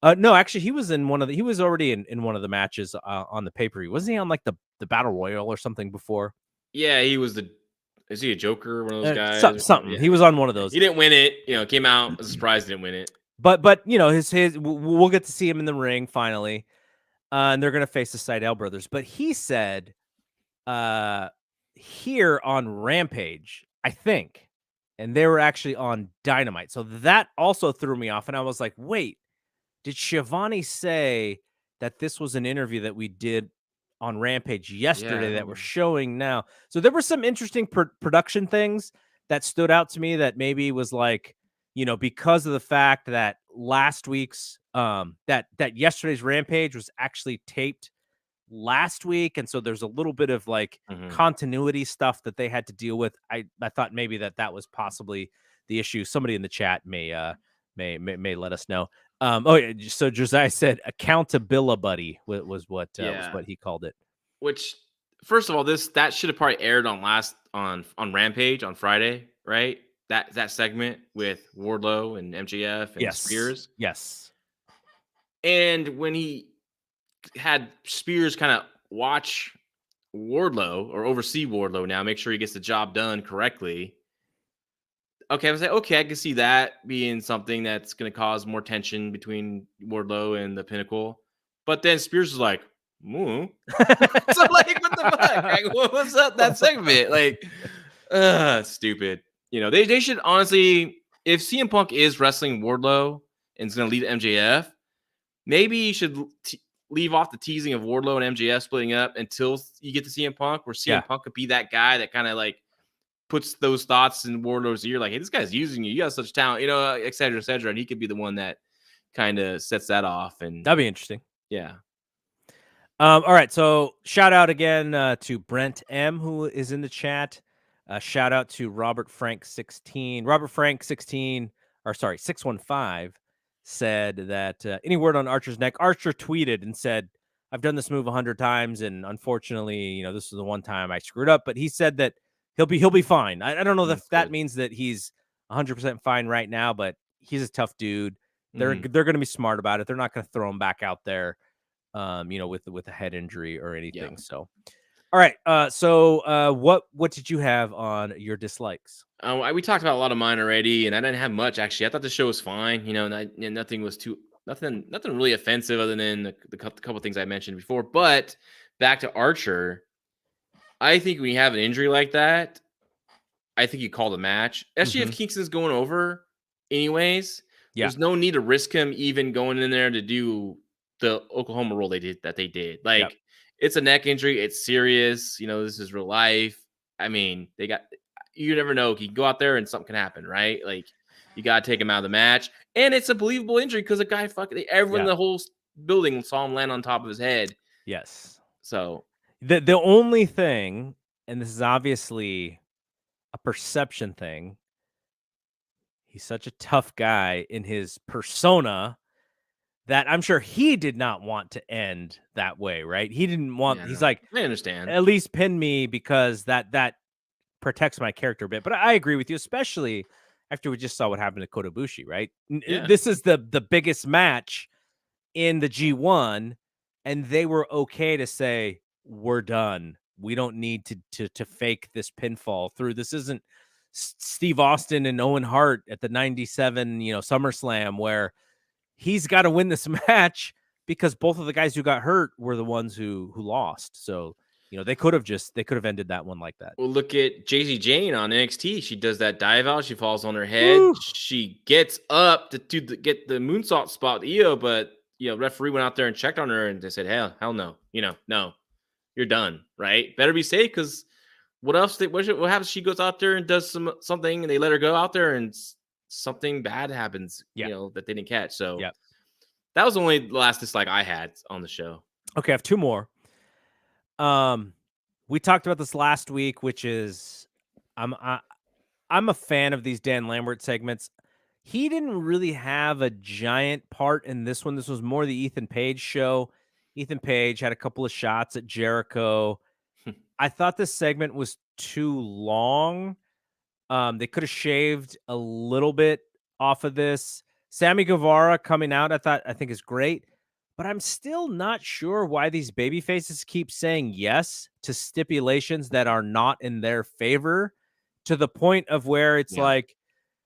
Speaker 1: No, actually, he was already in one of the matches on the pay-per-view. Wasn't he on like the Battle Royal or something before?
Speaker 2: Yeah, is he a Joker? One of those guys?
Speaker 1: Something. Yeah. He was on one of those.
Speaker 2: He didn't win it. You know, came out as a surprise, didn't win it.
Speaker 1: But you know, we'll get to see him in the ring finally. And they're going to face the Sydal brothers. But he said here on Rampage, I think, and they were actually on Dynamite. So that also threw me off. And I was like, wait, did Shivani say that this was an interview that we did on Rampage yesterday that we're showing now? So there were some interesting production things that stood out to me that maybe was like, because of the fact that last week's that yesterday's Rampage was actually taped last week, and so there's a little bit of like continuity stuff that they had to deal with. I thought maybe that was possibly the issue. Somebody in the chat may let us know. So Josiah said accountability was what he called it.
Speaker 2: Which, first of all, that should have probably aired on Rampage on Friday, right? That segment with Wardlow and MJF and Spears.
Speaker 1: Yes.
Speaker 2: And when he had Spears kind of watch Wardlow or oversee Wardlow now, make sure he gets the job done correctly. Okay, I was like, okay, I can see that being something that's going to cause more tension between Wardlow and the Pinnacle. But then Spears is like, moo. So like, what the fuck? Like, what was up that segment? Like, stupid. They should honestly, if CM Punk is wrestling Wardlow and is going to lead MJF, maybe you should leave off the teasing of Wardlow and MJF splitting up until you get to CM Punk, where CM Punk could be that guy that kind of like puts those thoughts in Wardlow's ear, like, hey, this guy's using you. You got such talent, et cetera, et cetera. And he could be the one that kind of sets that off. And
Speaker 1: that'd be interesting.
Speaker 2: Yeah.
Speaker 1: All right. So shout out again to Brent M, who is in the chat. Shout out to Robert Frank 16. Robert Frank 16, or sorry, 615 said that any word on Archer's neck. Archer tweeted and said, I've done this move 100 times, and unfortunately, this is the one time I screwed up. But he said that he'll be fine. I don't know if that means that he's 100% fine right now, but he's a tough dude. They're going to be smart about it. They're not going to throw him back out there, with a head injury or anything. Yeah. So, all right. So what did you have on your dislikes?
Speaker 2: We talked about a lot of mine already, and I didn't have much actually. I thought the show was fine. Nothing was nothing really offensive other than the couple things I mentioned before. But back to Archer, I think when you have an injury like that, I think you call the match, especially if Kingston's going over anyways. Yeah. There's no need to risk him even going in there to do the Oklahoma roll they did. Like, it's a neck injury. It's serious. This is real life. I mean, you never know. He can go out there and something can happen, right? Like, you got to take him out of the match. And it's a believable injury because the guy everyone in the whole building saw him land on top of his head.
Speaker 1: Yes.
Speaker 2: So
Speaker 1: the only thing, and this is obviously a perception thing, he's such a tough guy in his persona that I'm sure he did not want to end that way, right? He didn't want. He's like,
Speaker 2: I understand.
Speaker 1: At least pin me because that protects my character a bit. But I agree with you, especially after we just saw what happened to Kota Ibushi, right? Yeah. This is the biggest match in the G1, and they were okay to say, we're done. We don't need to fake this pinfall through. This isn't Steve Austin and Owen Hart at the 97, SummerSlam, where he's got to win this match because both of the guys who got hurt were the ones who lost. So, they could have ended that one like that.
Speaker 2: Well, look at Jay-Z Jane on NXT. She does that dive out. She falls on her head. Woo! She gets up to get the moonsault spot with Io, but referee went out there and checked on her and they said, hell no. No, you're done, right? Better be safe, because what else? What happens? She goes out there and does something, and they let her go out there, and something bad happens. That they didn't catch. So that was only the last dislike I had on the show.
Speaker 1: Okay, I have two more. We talked about this last week, which is I'm a fan of these Dan Lambert segments. He didn't really have a giant part in this one. This was more the Ethan Page show. Ethan Page had a couple of shots at Jericho. I thought this segment was too long. They could have shaved a little bit off of this. Sammy Guevara coming out, I think is great, but I'm still not sure why these baby faces keep saying yes to stipulations that are not in their favor, to the point of where it's like,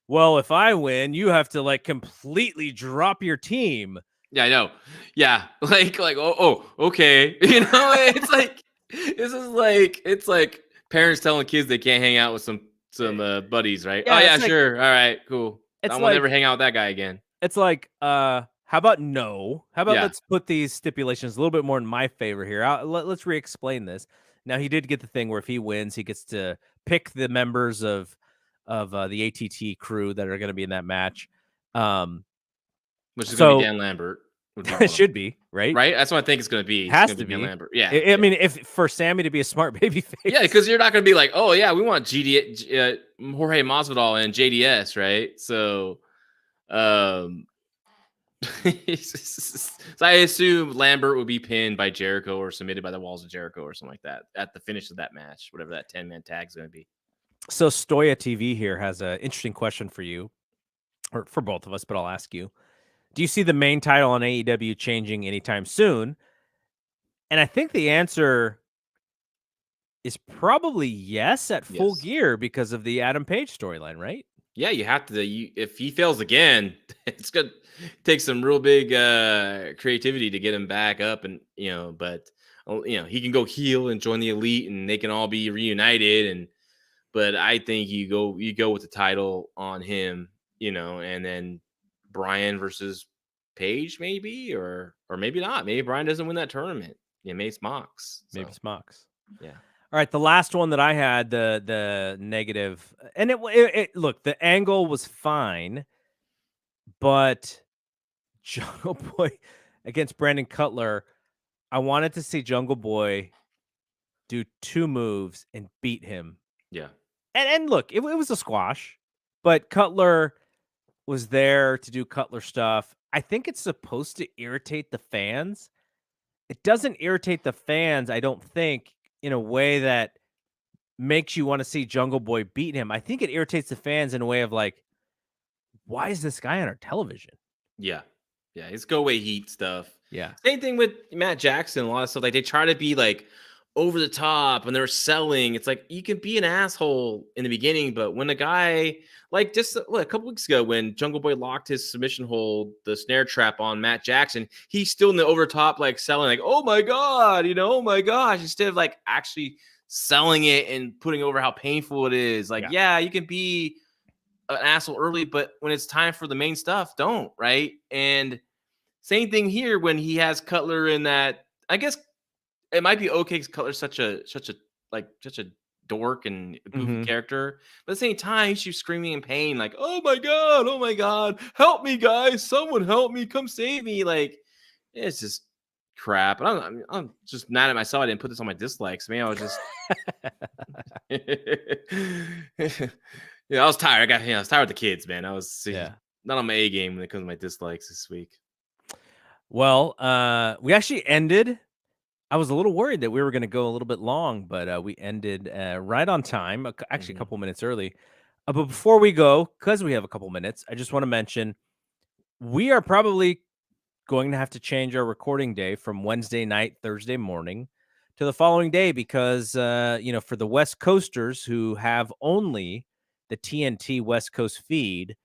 Speaker 1: well, if I win, you have to like completely drop your team.
Speaker 2: Yeah, I know. Yeah. Like, oh, okay. It's like, it's like parents telling kids they can't hang out with some buddies, right? Yeah, oh yeah, sure. All right, cool. I will never hang out with that guy again.
Speaker 1: It's like, how about no? How about let's put these stipulations a little bit more in my favor here. Let's re-explain this. Now, he did get the thing where if he wins, he gets to pick the members of of the ATT crew that are going to be in that match.
Speaker 2: Which is going to be Dan Lambert.
Speaker 1: It should be, right?
Speaker 2: Right? That's what I think it's going to be.
Speaker 1: Has to
Speaker 2: be Dan
Speaker 1: be.
Speaker 2: Lambert. Yeah.
Speaker 1: I mean, if for Sammy to be a smart baby face.
Speaker 2: Yeah, because you're not going to be like, oh, yeah, we want Jorge Masvidal and JDS, right? So, so I assume Lambert would be pinned by Jericho or submitted by the Walls of Jericho or something like that at the finish of that match, whatever that 10-man tag is going to be.
Speaker 1: So Stoya TV here has an interesting question for you, or for both of us, but I'll ask you. Do you see the main title on AEW changing anytime soon? And I think the answer is probably yes at Full Gear because of the Adam Page storyline, right?
Speaker 2: Yeah, you have to. If he fails again, it's going to take some real big creativity to get him back up, and but he can go heel and join the Elite, and they can all be reunited. But I think you go with the title on him, and then Bryan versus Page, maybe, or maybe not. Maybe Bryan doesn't win that tournament. Yeah, maybe it's Mox.
Speaker 1: Maybe it's Mox.
Speaker 2: Yeah.
Speaker 1: All right, the last one that I had, the negative, and it look, the angle was fine, but Jungle Boy against Brandon Cutler, I wanted to see Jungle Boy do 2 moves and beat him.
Speaker 2: Yeah.
Speaker 1: And look, it was a squash, but Cutler was there to do Cutler stuff. I think it's supposed to irritate the fans. It doesn't irritate the fans, I don't think, in a way that makes you want to see Jungle Boy beat him. I think it irritates the fans in a way of like, why is this guy on our television?
Speaker 2: Yeah. Yeah. It's go away heat stuff.
Speaker 1: Yeah.
Speaker 2: Same thing with Matt Jackson. A lot of stuff. Like they try to be like over the top when they're selling. It's like you can be an asshole in the beginning, but when a guy like just a couple weeks ago when Jungle Boy locked his submission hold, the snare trap on Matt Jackson, he's still in the over top, like selling, like, oh my God, oh my gosh, instead of like actually selling it and putting over how painful it is. Like, yeah, you can be an asshole early, but when it's time for the main stuff, don't, right? And same thing here when he has Cutler in that, I guess it might be okay because Cutler's such a dork and goofy character, but at the same time, she's screaming in pain, like, oh my God, help me, guys, someone help me, come save me. Like, it's just crap. And I'm just mad at myself. I didn't put this on my dislikes. Man, I was just I was tired. I was tired with the kids, man. I was not on my A game when it comes to my dislikes this week.
Speaker 1: Well, we actually ended. I was a little worried that we were going to go a little bit long, but we ended right on time, actually a couple minutes early. But before we go, because we have a couple minutes, I just want to mention we are probably going to have to change our recording day from Wednesday night, Thursday morning to the following day because, for the West Coasters who have only the TNT West Coast feed,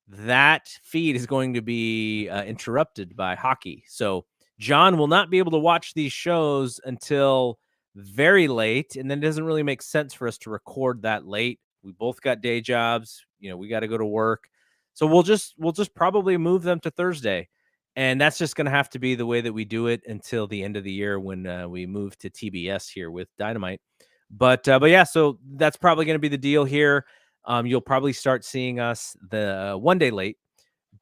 Speaker 1: that feed is going to be interrupted by hockey. So John will not be able to watch these shows until very late, and then it doesn't really make sense for us to record that late. We both got day jobs, we got to go to work. So we'll just probably move them to Thursday. And that's just going to have to be the way that we do it until the end of the year when we move to TBS here with Dynamite. But yeah, so that's probably going to be the deal here. You'll probably start seeing us the one day late.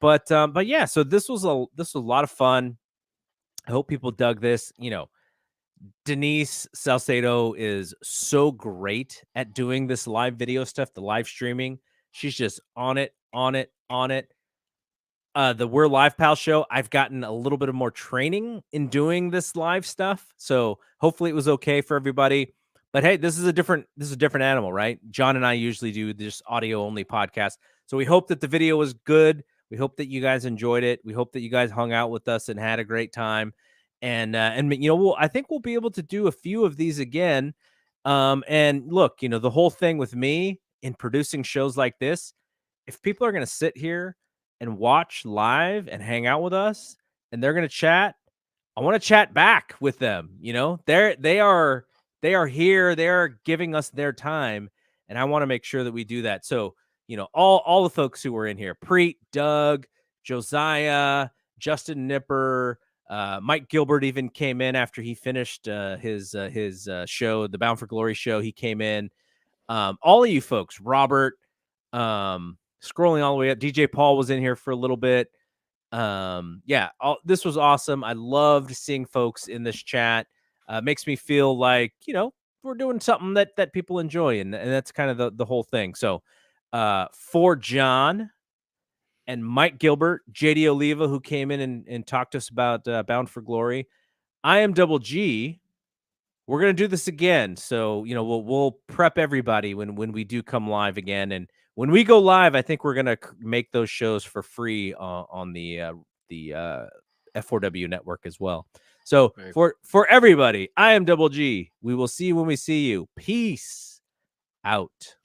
Speaker 1: But yeah, so this was a lot of fun. I hope people dug this. Denise Salcedo is so great at doing this live video stuff, the live streaming. She's just on it. The We're Live Pal show, I've gotten a little bit of more training in doing this live stuff. So hopefully it was okay for everybody. But hey, this is a different animal, right? John and I usually do this audio only podcast. So we hope that the video was good. We hope that you guys enjoyed it. We hope that you guys hung out with us and had a great time. And I think we'll be able to do a few of these again. And look, the whole thing with me in producing shows like this, if people are going to sit here and watch live and hang out with us and they're going to chat, I want to chat back with them. They are here, they're giving us their time, and I want to make sure that we do that. So, all the folks who were in here, Preet, Doug, Josiah, Justin Nipper, Mike Gilbert even came in after he finished his show, the Bound for Glory show. He came in. All of you folks, Robert, Scrolling all the way up, DJ Paul was in here for a little bit. This was awesome. I loved seeing folks in this chat. Makes me feel like, we're doing something that people enjoy, and that's kind of the whole thing. So for John and Mike Gilbert, JD Oliva, who came in and talked to us about Bound for Glory, I am Double G. We're going to do this again. So, we'll prep everybody when we do come live again. And when we go live, I think we're going to make those shows for free on the F4W network as well. So for everybody, I am Double G. We will see you when we see you. Peace out.